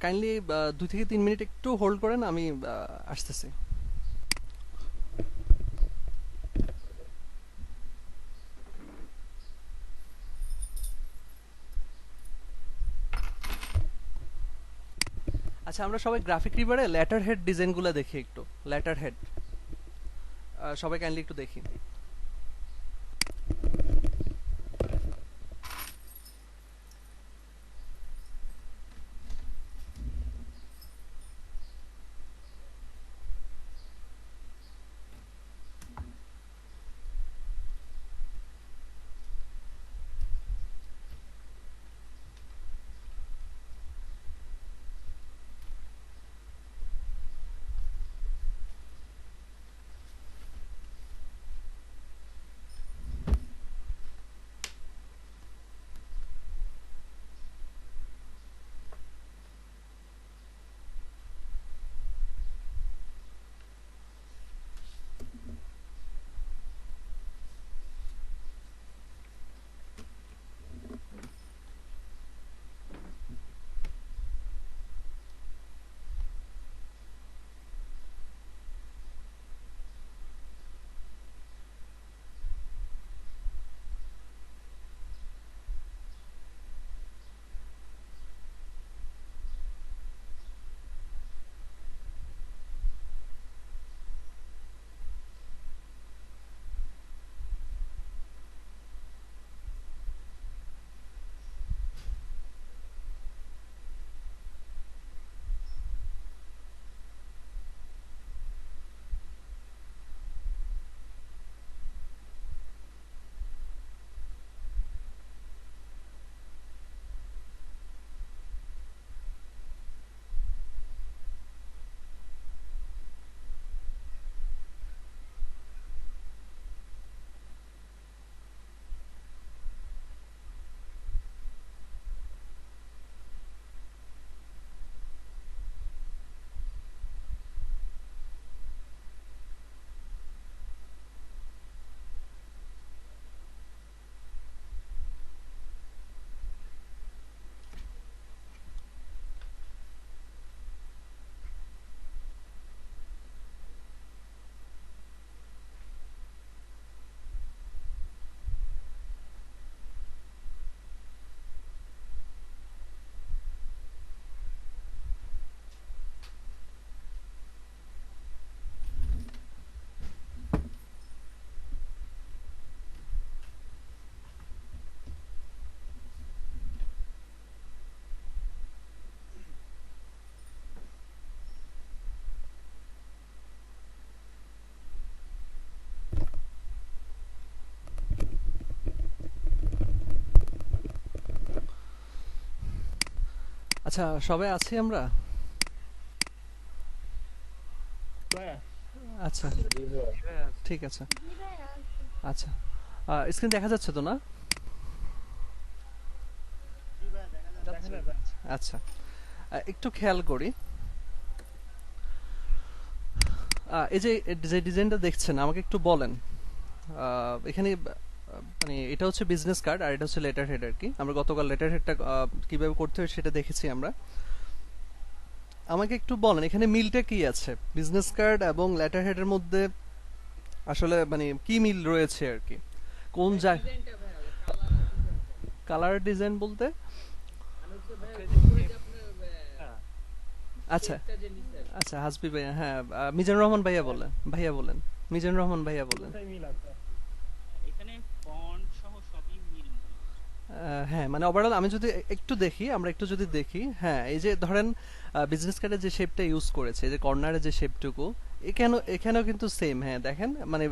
Kindly 2 থেকে 3 minute একটু hold করেন, আমি আসতেছি। আচ্ছা, আমরা সবাই গ্রাফিক রিভারে লেটার হেড ডিজাইনগুলো দেখি একটু। লেটার হেড সবাই কাইন্ডলি একটু দেখি। আচ্ছা, সবাই আছি আমরা? আচ্ছা, ঠিক আছে। আচ্ছা, স্ক্রিন দেখা যাচ্ছে তো না? আচ্ছা, একটু খেয়াল করি। এই যে যে ডিজাইনটা দেখছেন, আমাকে একটু বলেন। এখানে মানে এটা হচ্ছে বিজনেস কার্ড আর এটা হচ্ছে লেটার হেড আর কি। আমরা গতকাল লেটার হেডটা কিভাবে করতে হয় সেটা দেখেছি আমরা। আমাকে একটু বলেন এখানে মিলটা কি আছে বিজনেস কার্ড এবং লেটার হেডের মধ্যে? আসলে মানে কি মিল রয়েছে আর কি? কোন যায় কালার ডিজাইন বলতে? আচ্ছা, আচ্ছা, হাসবি ভাইয়া, হ্যাঁ, মিজানুর রহমান ভাইয়া বলেন, ভাইয়া বলেন, মিজানুর রহমান ভাইয়া বলেন। হ্যাঁ, মানে ওভারঅল আমি যদি একটু দেখি, আমরা একটু যদি দেখি, হ্যাঁ, এই যে ধরেন বিজনেস কার্ডের যে শেপটা ইউজ করেছে, এই যে কর্নারে যে শেপটুকু, এখানেও কিন্তু সেম। হ্যাঁ, দেখেন মানে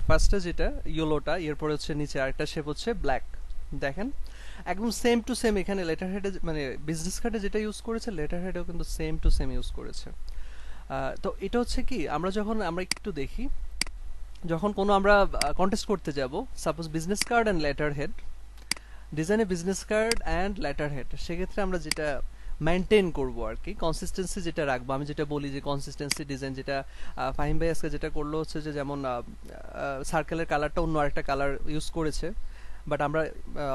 ফার্স্টে যেটা ইয়েলোটা, এরপরে হচ্ছে নিচে আরেকটা শেপ হচ্ছে ব্ল্যাক। দেখেন একদম সেম টু সেম এখানে লেটার হেডে, মানে বিজনেস কার্ডে যেটা ইউজ করেছে লেটার হেডেও কিন্তু সেম টু সেম ইউজ করেছে। তো এটা হচ্ছে কি, আমরা একটু দেখি, যখন কোনো আমরা কন্টেস্ট করতে যাব, suppose business card and letter head, ডিজাইনে business card and letter head, সেক্ষেত্রে আমরা যেটা মেনটেন করবো আর কি, কনসিস্টেন্সি যেটা রাখবো, আমি যেটা বলি যে কনসিস্টেন্সি ডিজাইন, যেটা ফাহিম ভাই আজকে যেটা করলো হচ্ছে যে, যেমন সার্কেলের কালারটা অন্য আরেকটা কালার ইউজ করেছে, বাট আমরা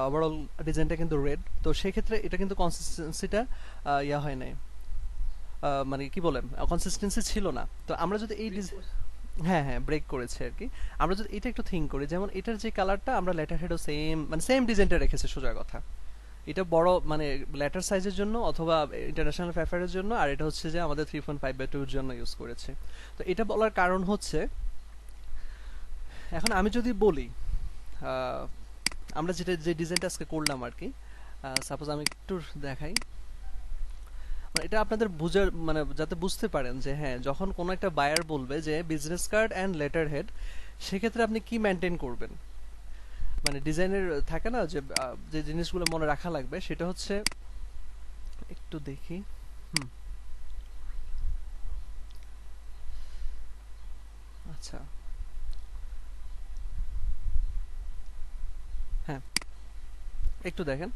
ওভারঅল ডিজাইনটা কিন্তু রেড, তো সেক্ষেত্রে এটা কিন্তু কনসিস্টেন্সিটা ইয়া হয় নাই, মানে কি বলে কনসিস্টেন্সি ছিল না। তো আমরা যদি এই হ্যাঁ হ্যাঁ ব্রেক করেছে আর কি। আমরা যদি এটা একটু থিঙ্ক করি, যেমন এটার যে কালারটা আমরা লেটার হেডও সেম মানে সেম ডিজাইনটা রেখেছে সোজা কথা। এটা বড় মানে লেটার সাইজের জন্য অথবা ইন্টারন্যাশনাল পেপারের জন্য, আর এটা হচ্ছে যে আমাদের 3.5/2 এর জন্য ইউজ করেছে। তো এটা বলার কারণ হচ্ছে, এখন আমি যদি বলি আহ, আমরা যেটা যে ডিজাইনটা আজকে করলাম আর কি, সাপোজ আমি একটু দেখাই, মানে এটা আপনাদের বুঝার মানে যাতে বুঝতে পারেন যে হ্যাঁ যখন কোনো একটা বায়ার বলবে যে business card and letter head, সেক্ষেত্রে আপনি কি মেনটেন করবেন। মানে ডিজাইনের থাকে না যে যে জিনিসগুলো মনে রাখা লাগবে, সেটা হচ্ছে একটু দেখি। হুম, আচ্ছা, হ্যাঁ একটু দেখেন।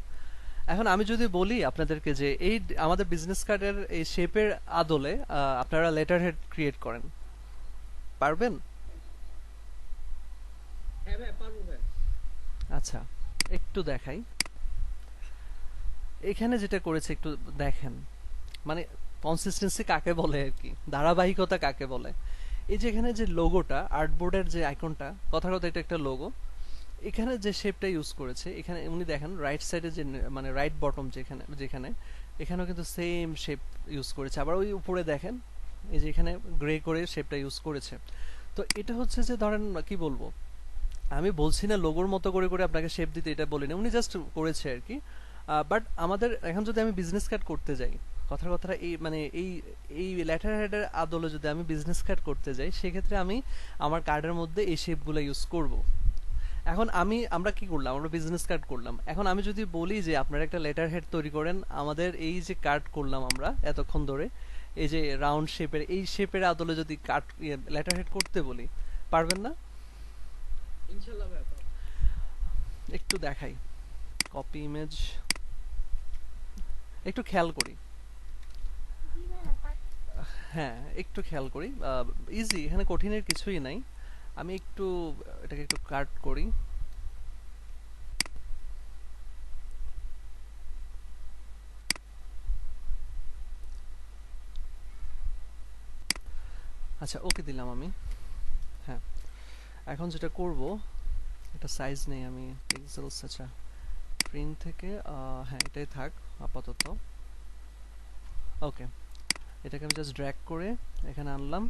এখন আমি যদি বলি আপনাদেরকে যে এই আমাদের বিজনেস কার্ডের এই শেপের আদলে আপনারা লেটার হেড ক্রিয়েট করেন, পারবেন? হ্যাঁ ভাই পারবো ভাই। আচ্ছা, একটু দেখাই। এখানে যেটা করেছে একটু দেখেন, মানে কনসিস্টেন্সি কাকে বলে আর কি, ধারাবাহিকতা কাকে বলে। এই যে এখানে যে লোগোটা, আর্টবোর্ডের যে আইকনটা, কথার কথা এটা একটা লোগো। এখানে যে শেপটা ইউজ করেছে, এখানে উনি দেখেন রাইট সাইডে যে মানে রাইট বটম যেখানে যেখানে এখানেও কিন্তু সেম শেপ ইউজ করেছে। আবার ওই উপরে দেখেন এই যে এখানে গ্রে করে শেপটা ইউজ করেছে। তো এটা হচ্ছে যে ধরেন কি বলবো, আমি বলছি না লোগোর মতো করে করে আপনাকে শেপ দিতে, এটা বলি না, উনি জাস্ট করেছে আর কি। বাট আমাদের এখন যদি আমি বিজনেস কার্ড করতে যাই, কথার কথাটা এই মানে এই লেটার হেডের আদলে যদি আমি বিজনেস কার্ড করতে যাই, সেক্ষেত্রে আমি আমার কার্ডের মধ্যে এই শেপগুলো ইউজ করব। এখন আমরা কি করলাম, আমরা বিজনেস কার্ড করলাম। এখন আমি যদি বলি যে আপনারা একটা লেটার হেড তৈরি করেন আমাদের এই যে কার্ড করলাম আমরা এতক্ষণ ধরে, এই যে রাউন্ড শেপের এই শেপের আদলে যদি কার্ড লেটার হেড করতে বলি, পারবেন না? ইনশাল্লাহ ভাই পারবো। একটু দেখাই, কপি ইমেজ, একটু খেয়াল করি। হ্যাঁ একটু খেয়াল করি, ইজি, এখানে কঠিনের কিছুই নাই। আমি একটু এটাকে একটু কাট করি। আচ্ছা ওকে দিলাম আমি। হ্যাঁ, এখন যেটা করব, এটা সাইজ নেই আমি পিক্সেলস, আচ্ছা প্রিন্ট থেকে হ্যাঁ এটাই থাক আপাতত। ওকে, এটাকে আমি জাস্ট ড্র্যাগ করে এখানে আনলাম,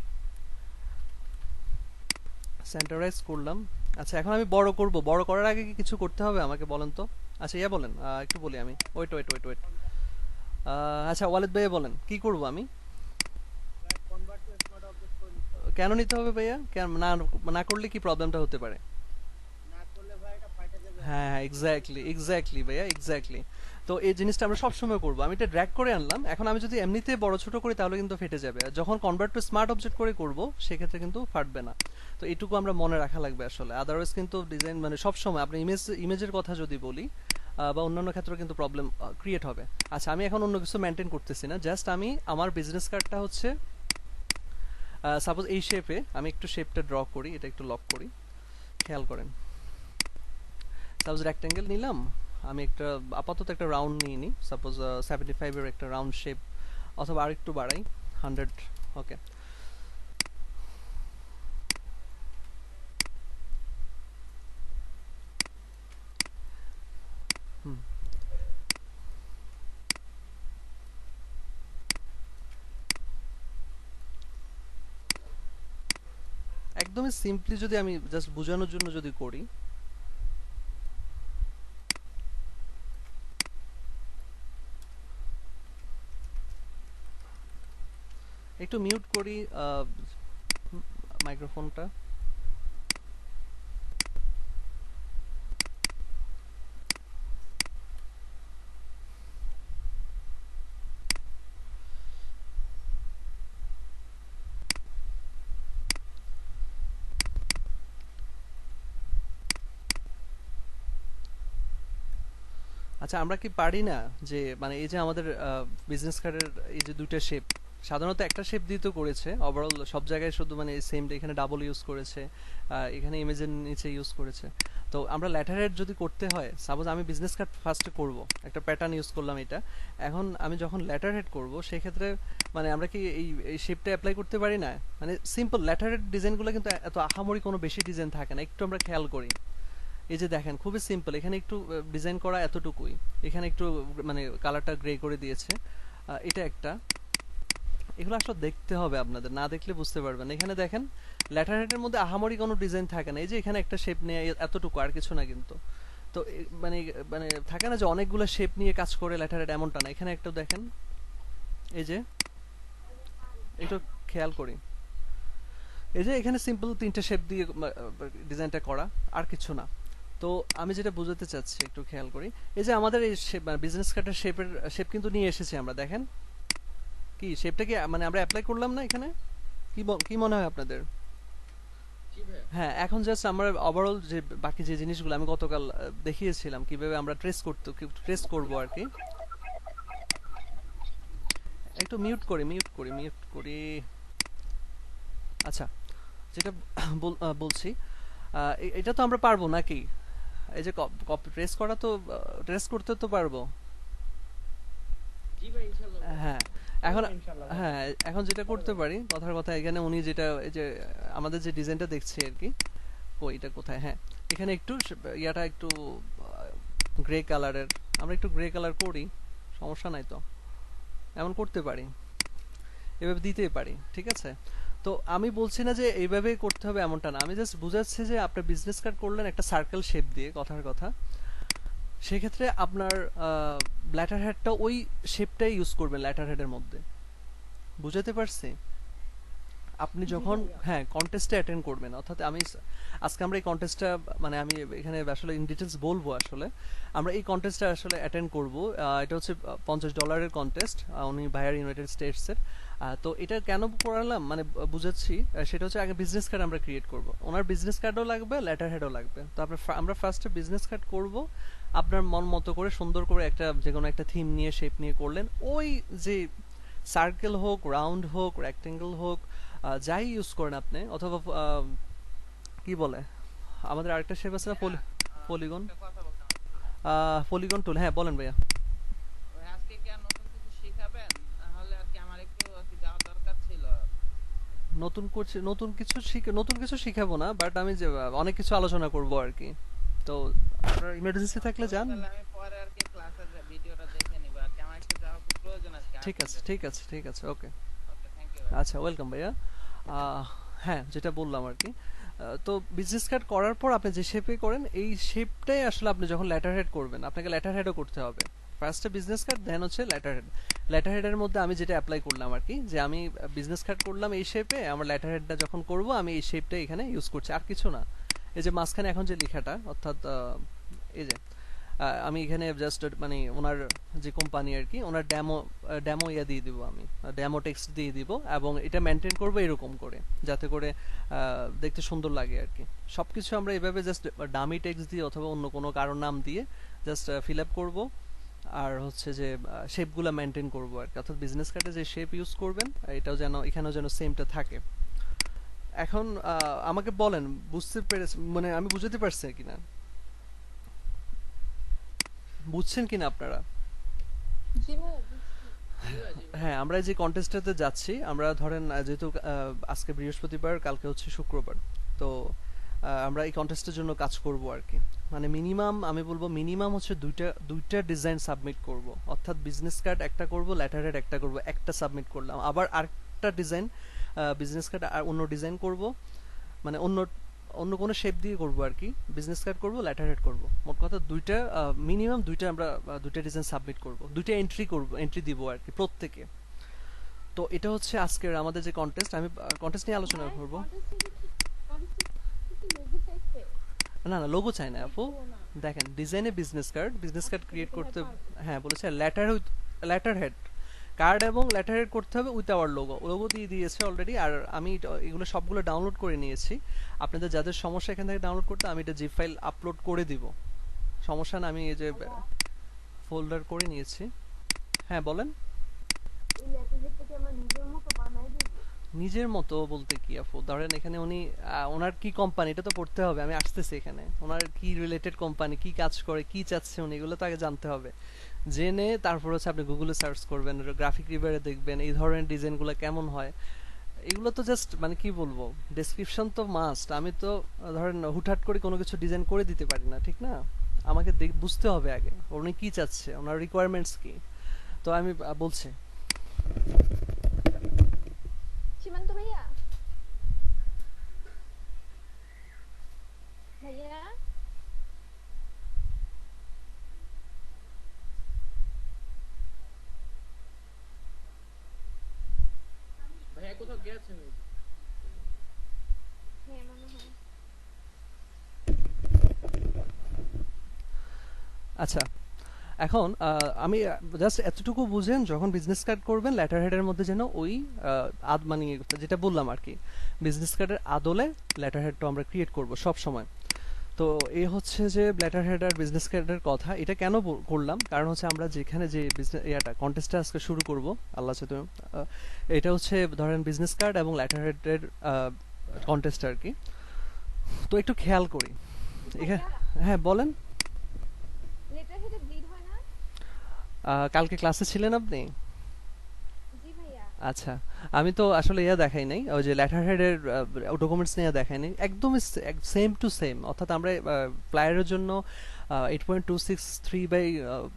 সেন্টারাইজ করলাম। আচ্ছা এখন আমি বড় করব, বড় করার আগে কি কিছু করতে হবে আমাকে বলেন তো? আচ্ছা ইয়া বলেন, একটু বলি আমি, ওয়েট ওয়েট ওয়েট ওয়েট। আচ্ছা ওয়ালিদ ভাইয়া বলেন কি করব আমি? ভাই কনভার্ট টু স্মার্ট অবজেক্ট করে নিতে হবে। কেন নিতে হবে ভাইয়া, কেন না, না করলে কি প্রবলেমটা হতে পারে? না করলে ভাই এটা ফাইটা যাবে হ্যাঁ আমাদের। হ্যাঁ এক্স্যাক্টলি এক্স্যাক্টলি ভাইয়া এক্স্যাক্টলি। তো এই জিনিসটা আমরা সবসময় করবো। আমি এটা ড্র্যাগ করে আনলাম, এখন আমি যদি এমনিতে বড় ছোট করি তাহলে কিন্তু ফেটে যাবে, আর যখন কনভার্ট টু স্মার্ট অবজেক্ট করে করব সেক্ষেত্রে কিন্তু ফাটবে না। তো এইটুকু আমরা মনে রাখা লাগবে আসলে, আদারওয়াইজ কিন্তু ডিজাইন মানে সবসময় আপনি ইমেজের কথা যদি বলি বা অন্যান্য ক্ষেত্রে কিন্তু প্রবলেম ক্রিয়েট হবে। আচ্ছা আমি এখন অন্য কিছু মেনটেন করতেছি না, জাস্ট আমি আমার বিজনেস কার্ডটা হচ্ছে সাপোজ এই শেপে, আমি একটু শেপটা ড্র করি, এটা একটু লক করি, খেয়াল করেন। সাপোজ রেক্ট্যাঙ্গেল নিলাম, আমি একটা আপাতত একটা রাউন্ড নিয়ে নিই, সাপোজ 75 এর একটা রাউন্ড শেপ, অথবা আরেকটু বাড়াই 100। ওকে, হুম, একদমই সিম্পলি যদি আমি জাস্ট বোঝানোর জন্য যদি করি, একটু মিউট করি মাইক্রোফোনটা। আচ্ছা আমরা কি পারি না যে মানে এই যে আমাদের বিজনেস কার্ডের এই যে দুইটা শেপ, সাধারণত একটা শেপ দিয়ে তো করেছে ওভারঅল সব জায়গায়, শুধু মানে সেম, এখানে ডাবল ইউজ করেছে, এখানে ইমেজের নিচে ইউজ করেছে। তো আমরা লেটার হেড যদি করতে হয়, সাপোজ আমি বিজনেস কার্ড ফার্স্টে করব, একটা প্যাটার্ন ইউজ করলাম এটা, এখন আমি যখন লেটার হেড করবো সেক্ষেত্রে মানে আমরা কি এই শেপটা অ্যাপ্লাই করতে পারি না? মানে সিম্পল লেটার হেড ডিজাইনগুলো কিন্তু এত আহামরি কোনো বেশি ডিজাইন থাকে না, একটু আমরা খেয়াল করি। এই যে দেখেন খুবই সিম্পল, এখানে একটু ডিজাইন করা এতটুকুই, এখানে একটু মানে কালারটা গ্রে করে দিয়েছে, এটা একটা। এগুলো আসলে দেখতে হবে আপনাদের, না দেখলে বুঝতে পারবেন। এখানে দেখেন লেটার হেডের মধ্যে আহামরি কোনো ডিজাইন থাকে না, এই যে এখানে একটা শেপ নিয়ে এতটুকু, আর কিছু না কিন্তু। তো মানে মানে থাকে না যে অনেকগুলো শেপ নিয়ে কাজ করে লেটার হেড, এমনটা না। এখানে একটা দেখেন, এই যে একটু খেয়াল করি, এই যে এখানে সিম্পল তিনটে শেপ দিয়ে ডিজাইনটা করা, আর কিছু না। তো আমি যেটা বোঝাতে চাচ্ছি একটু খেয়াল করি, এই যে আমাদের এই বিজনেস কার্ডের শেপ কিন্তু নিয়ে এসেছি আমরা, দেখেন কি শেপটা কি মানে আমরা অ্যাপ্লাই করলাম না এখানে? কি মনে হয় আপনাদের? জি ভাইয়া। হ্যাঁ, এখন জাস্ট আমরা ওভারঅল যে বাকি যে জিনিসগুলো আমি গতকাল দেখিয়েছিলাম কিভাবে আমরা ট্রেস করব আর কি। একটু মিউট করি। আচ্ছা, যেটা বলছি, এটা তো আমরা পারবো নাকি? এই যে কপি ট্রেস করা, তো ট্রেস করতে তো পারবো। জি ভাই, ইনশাআল্লাহ ভাই। হ্যাঁ, এখন ইনশাআল্লাহ ভাই। হ্যাঁ এখন যেটা করতে পারি, কথার কথা, এখানে উনি যেটা এই যে আমাদের যে ডিজাইনটা দেখছি আর কি, এটা কোথায়, হ্যাঁ এখানে একটু ইয়াটা একটু গ্রে কালারের, আমরা একটু গ্রে কালার করি, সমস্যা নাই তো, এমন করতে পারি, এভাবে দিতেই পারি, ঠিক আছে। তো আমি বলছি না যে এইভাবে করতে হবে এমনটা না, আমি জাস্ট বুঝাচ্ছি যে আপনার বিজনেস কার্ড করলেন একটা সার্কেল শেপ দিয়ে, কথার কথা, সেক্ষেত্রে আপনার লেটার হেডটা ওই শেপটাই ইউজ করবেন লেটার হেডের মধ্যে, বুঝাতে পারছি? আপনি যখন হ্যাঁ কন্টেস্টে অ্যাটেন্ড করবেন, অর্থাৎ আজকে আমরা এই কন্টেস্টটা মানে আমি এখানে আসলে ইন ডিটেলস বলবো, আসলে আমরা এই কন্টেস্টটা আসলে অ্যাটেন্ড করব। এটা হচ্ছে $50 কন্টেস্ট, উনি ভাইয়ার ইউনাইটেড স্টেটসের। তো এটা কেন করালাম মানে বুঝাচ্ছি, সেটা হচ্ছে আগে বিজনেস কার্ড আমরা ক্রিয়েট করব, ওনার বিজনেস কার্ডও লাগবে, লেটার হেডও লাগবে। তো আমরা ফার্স্টে বিজনেস কার্ড করব, আপনার মন মতো করে সুন্দর করে একটা যে কোনো একটা থিম নিয়ে শেপ নিয়ে করলেন, ওই যে সার্কেল হোক, রাউন্ড হোক, রেক্টেঙ্গেল হোক, যাই ইউজ করেন আপনি, অথবা কি বলে আমাদের আরেকটা শেপ আছে না, ভাইয়া, পলিগন, একটা কথা বলতাম। পলিগন টুল, হ্যাঁ বলেন ভাইয়া। ভাই, আজকে কি আর নতুন কিছু শিখাবেন? তাহলে আর কি আমার একটু আর কি যাওয়া দরকার ছিল। নতুন কিছু শিখাবো না, বাট আমি যে অনেক কিছু আলোচনা করব আর কি। তো আপনার ইমার্জেন্সি থাকলে যান। তাহলে আমি পরে আর কি ক্লাসের ভিডিওটা দেখে নিব আর কি, আমার একটু যাওয়া খুব প্রয়োজন আছে ঠিক আছে, আর্জেন্ট। ঠিক আছে, ওকে। ওকে, থ্যাংক ইউ ভাই। আচ্ছা, ওয়েলকাম ভাইয়া। হ্যাঁ, যেটা বললাম আর কি, তো বিজনেস কার্ড করার পর আপনি যে শেপে করেন, এই শেপটাই আসলে আপনি যখন লেটার হেড করবেন, আপনাকে লেটার হেডও করতে হবে। ফার্স্টে বিজনেস কার্ড, দেন হচ্ছে লেটার হেড। লেটার হেডের মধ্যে আমি যেটা অ্যাপ্লাই করলাম আর কি, যে আমি বিজনেস কার্ড করলাম এই শেপে, আমার লেটার হেডটা যখন করব আমি এই শেপটা এখানে ইউজ করছি, আর কিছু না। এই যে মাঝখানে এখন যে লেখাটা, অর্থাৎ এই যে আমি এখানে জাস্ট মানে ওনার যে কোম্পানি আর কি, ওনার ডেমো ইয়া দিয়ে দিব, আমি ডেমো টেক্সট দিয়ে দিব, এবং এটা মেনটেন করব এরকম করে, যাতে করে দেখতে সুন্দর লাগে আর কি। সবকিছু আমরা এভাবে জাস্ট ডামি টেক্সট দিয়ে অথবা অন্য কোনো কারো নাম দিয়ে জাস্ট ফিল আপ করবো, আর হচ্ছে যে শেপগুলো মেনটেন করবো আর কি, অর্থাৎ বিজনেস কার্ডে যে শেপ ইউজ করবেন এটাও যেন এখানেও যেন সেমটা থাকে। এখন আমাকে বলেন, বুঝতে পেরেছেন মানে আমি বুঝাতে পারছি কিনা, বুঝছেন কিনা আপনারা? জি ভাইয়া বুঝছি। জি ভাই, জি ভাই। হ্যাঁ, আমরা এই যে কন্টেস্টটাতে যাচ্ছি, আমরা ধরেন যেহেতু আজকে বৃহস্পতিবার, কালকে হচ্ছে শুক্রবার, তো আমরা এই কন্টেস্টের জন্য কাজ করব আর কি। মানে মিনিমাম আমি বলবো মিনিমাম হচ্ছে দুইটা ডিজাইন সাবমিট করব, অর্থাৎ বিজনেস কার্ড একটা করব, লেটার হেড একটা করব, একটা সাবমিট করলাম, আবার আরেকটা ডিজাইন বিজনেস কার্ড আর অন্য ডিজাইন করব, মানে অন্য অন্য কোনো শেপ দিয়ে করব আর কি। বিজনেস কার্ড করব, লেটার হেড করব, মোট কথা দুইটা, মিনিমাম দুইটা আমরা দুইটা ডিজাইন সাবমিট করব, দুইটা এন্ট্রি দিব আর কি প্রত্যেকে। তো এটা হচ্ছে আজকের আমাদের যে কন্টেস্ট, আমি কন্টেস্ট নিয়ে আলোচনা ভাই করব। কন্টেস্টে কি লোগো চাইছে? না না, লোগো চাই না আপু। তো না। দেখেন, ডিজাইনে বিজনেস কার্ড আচ্ছা ক্রিয়েট এটা করতে, ভাই পারবে। হ্যাঁ বলেছে লেটার হেড, কার্ড এবং লেটার হেড করতে হবে উইথ আওয়ার লোগো দিয়ে দিয়েছে অলরেডি। আর আমি এগুলো সবগুলো ডাউনলোড করে নিয়েছি, আপনাদের যাদের সমস্যা এখান থেকে ডাউনলোড করতে, আমি এটা জিপ ফাইল আপলোড করে দিব, সমস্যা না। আমি এই যে ফোল্ডার করে নিয়েছি। হ্যাঁ বলেন। এই লেটার হেডটা কি আমার নিজের মতো নিজের মতো বলতে কি আপু, ধরেন এখানে উনি ওনার কি কোম্পানি এটা তো পড়তে হবে, আমি আসতেছি এখানে ওনার কি রিলেটেড কোম্পানি, কি কাজ করে, কি চাচ্ছে উনি, এগুলো তো আগে জানতে হবে। জেনে তারপর হচ্ছে আপনি গুগলে সার্চ করবেন, গ্রাফিক রিভারে দেখবেন এই ধরনের ডিজাইনগুলো কেমন হয়। এগুলো তো জাস্ট মানে কি বলবো, ডেসক্রিপশন তো মাস্ট। আমি তো ধরেন হুটহাট করে কোনো কিছু ডিজাইন করে দিতে পারি না, ঠিক না? আমাকে বুঝতে হবে আগে উনি কি চাচ্ছে, ওনার রিকোয়ারমেন্টস কি। তো আমি বলছি। সীমান্ত ভাইয়া, ভাইয়া ভাইয়া কোথাও গেছে মেবি। হ্যাঁ মনে হয়। আচ্ছা, এখন আমি জাস্ট এতটুকু বুঝেন, যখন বিজনেস কার্ড করবেন লেটার হেডের মধ্যে যেন ওই মানে যেটা বললাম আর কি, বিজনেস কার্ডের আদলে লেটার হেডটা আমরা ক্রিয়েট করব সব সময়। তো এই হচ্ছে যে লেটার হেড আর বিজনেস কার্ডের কথা। এটা কেন করলাম, কারণ হচ্ছে আমরা যেখানে যে বিজনেস কন্টেস্টটা আজকে শুরু করব আল্লাহ চাহে, এটা হচ্ছে ধরেন বিজনেস কার্ড এবং লেটার হেডের কন্টেস্ট আর কি। তো একটু খেয়াল করি এখানে। ভাইয়া হ্যাঁ বলেন। লেটার হেডে ব্লিড হয় না? কালকে ক্লাসে ছিলেন আপনি? জি ভাইয়া। আচ্ছা, আমি তো আসলে ইয়া দেখাই নাই, ওই যে লেটার হেডের ডকুমেন্টস নিয়ে দেখাই নাই, একদমই সেম টু সেম। অর্থাৎ আমরা প্লায়ারের জন্য 8.263 বাই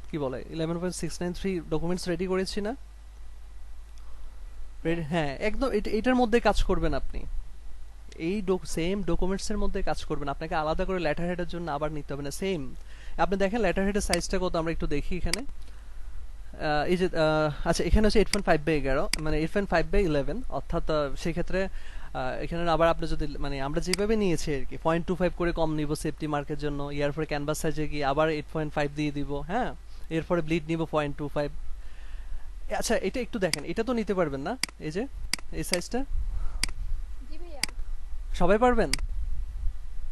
কি বলে 11.693 ডকুমেন্টস রেডি করেছি না? হ্যাঁ, একদম এটার মধ্যে কাজ করবেন আপনি। এই সেম ডকুমেন্টস এর মধ্যে কাজ করবেন, আপনাকে আলাদা করে লেটার হেডের জন্য আবার নিতে হবে না, সেম। আপনি দেখেন লেটার হেডের সাইজটা কত, আমরা একটু দেখি এখানে। এই যে আচ্ছা, এখানে হচ্ছে 8.5/11, মানে 8.5/11, অর্থাৎ সেই ক্ষেত্রে এখানে আবার আপনি যদি মানে আমরা যেভাবে নিয়েছি আর কি 0.25 করে কম নিব সেফটি মার্কের জন্য, এরপরে ক্যানভাস সাইজে গিয়ে আবার 8.5 দিয়ে দিব, হ্যাঁ। এরপরে ব্লিড নিব 0.25। আচ্ছা, এটা একটু দেখেন, এটা তো নিতে পারবেন না, এই যে এই সাইজটা জি ভাইয়া। সবাই পারবেন?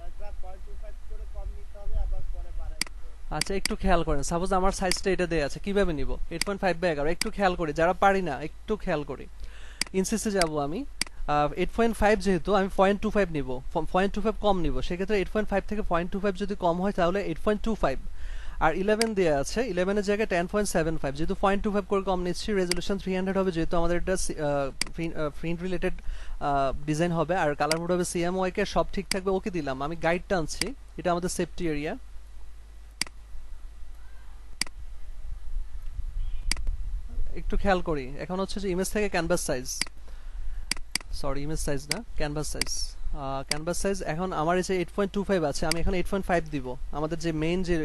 একবার 0.25 করে কম নিতে হবে, আবার পরে বাড়াই দিতে হবে। আচ্ছা, একটু খেয়াল করেন, সাপোজ আমার সাইজটা এটা দেয়া আছে, কিভাবে নিব 8.5/11, একটু খেয়াল করি, যারা পারি না একটু খেয়াল করি। ইনসিসে যাব আমি, 8.5 যেহেতু, আমি 0.25 নিব, 0.25 কম নিব, সেক্ষেত্রে 8.5 থেকে 0.25 যদি কম হয় তাহলে 8.25। আর 11 দেওয়া আছে, 11 এর জায়গায় 10.75, যেহেতু 0.25 করে কম নিচ্ছি, রেজলিউশন 300 হবে, যেহেতু আমাদের এটা প্রিন্ট রিলেটেড ডিজাইন হবে, আর কালার মোড হবে CMYK, সব ঠিক থাকবে, ওকে দিলাম। আমি গাইডটা আনছি, এটা আমাদের সেফটি এরিয়া। একটু খেয়াল করি, এখন হচ্ছে যে ইমেজ থেকে canvas size, sorry image size না, ক্যানভাস সাইজ। ক্যানভাস সাইজ এখন আমার এই যে 8.25 আছে, আমি এখন 8.5 দিব। আমাদের যে মেইন যে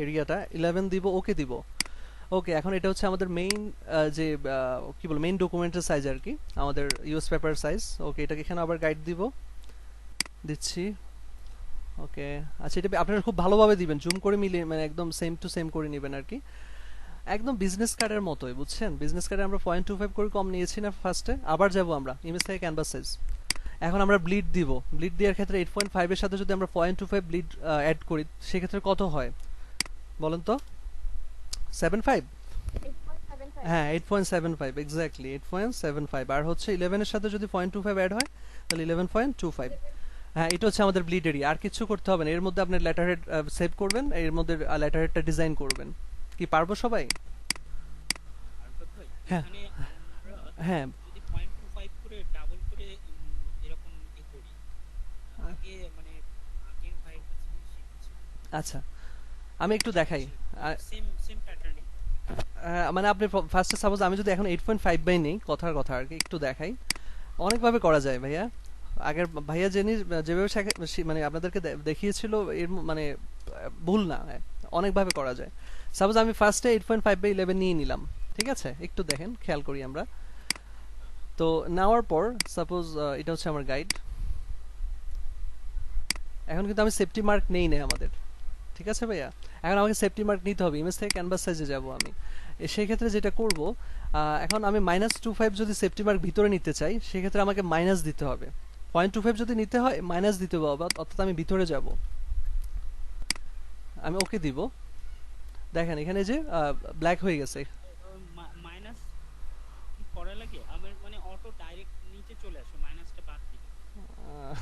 এরিয়াটা 11 দিব, ওকে দিব। ওকে, এখন এটা হচ্ছে আমাদের মেইন যে কি বল মেইন ডকুমেন্টের সাইজ আর কি, আমাদের ইউএস পেপার সাইজ। ওকে, এটাকে এখানে আবার গাইড দিব, দিচ্ছি। ওকে, আচ্ছা, এটা আপনারা খুব ভালোভাবে দিবেন, জুম করে মিলিয়ে, মানে একদম সেম টু সেম করে নেবেন আর কি, একদম বিজনেস কার্ডের মতোই, বুঝছেন? বিজনেস কার্ডে আমরা 0.25 করে কম নিয়েছি না ফার্স্টে, আবার যাব আমরা ইমেজ থেকে ক্যানভাস সাইজ। এখন আমরা ব্লিড দিব, ব্লিড দেওয়ার ক্ষেত্রে 8.5 এর সাথে যদি আমরা 0.25 ব্লিড অ্যাড করি, সেক্ষেত্রে কত হয় বলেন তো? 75? 8.75। হ্যাঁ, 8.75, এক্স্যাক্টলি 8.75। আর হচ্ছে 11 এর সাথে যদি 0.25 অ্যাড হয় তাহলে 11.25। হ্যাঁ, এটা হচ্ছে আমাদের ব্লিড এরিয়া, আর কিছু করতে হবে না। এর মধ্যে আপনি লেটার হেড সেভ করবেন, এর মধ্যে লেটার হেডটা ডিজাইন করবেন। কি পারবো সবাই? আরফাত ভাই, হ্যাঁ এখানে আমরা হ্যাঁ। যদি 0.25 করে ডাবল করে এরকম করি, আগে মানে আগের ভাইয়ের কাছে আমি শিখেছি, আচ্ছা, আমি একটু দেখাই। সেম সেম প্যাটার্নই। মানে আপনি ফার্স্টে সাপোজ আমি যদি এখন 8.5 বাই নেই, কথার কথা আর কি, একটু দেখাই। অনেকভাবে করা যায় ভাইয়া, আগের ভাইয়া যেভাবে মানে আপনাদেরকে দেখিয়েছিল, এর মানে ভুল না, অনেকভাবে করা যায়। সাপোজ আমি ফার্স্টে 8.5/11 নিয়ে নিলাম, ঠিক আছে? একটু দেখেন, খেয়াল করি আমরা। তো নেওয়ার পর সাপোজ এটা হচ্ছে আমার গাইড। এখন কিন্তু আমি সেফটি মার্ক নেই না আমাদের, ঠিক আছে ভাইয়া? এখন আমাকে সেফটি মার্ক নিতে হবে, ইমেজ থেকে ক্যানভাস সাইজে যাব আমি। সেই ক্ষেত্রে যেটা করব, এখন আমি -25 যদি সেফটি মার্ক ভিতরে নিতে চাই, সেক্ষেত্রে আমাকে মাইনাস দিতে হবে। 0.25 যদি নিতে হয় মাইনাস দিতে হবে, অর্থাৎ আমি ভিতরে যাব। আমি ওকে দিব, দেখেন এখানে যে ব্ল্যাক হয়ে গেছে। মাইনাস কি করা লাগে? আমার মানে অটো ডাইরেক্ট নিচে চলে আসবে, মাইনাসটা বাদ দিবে। আহ,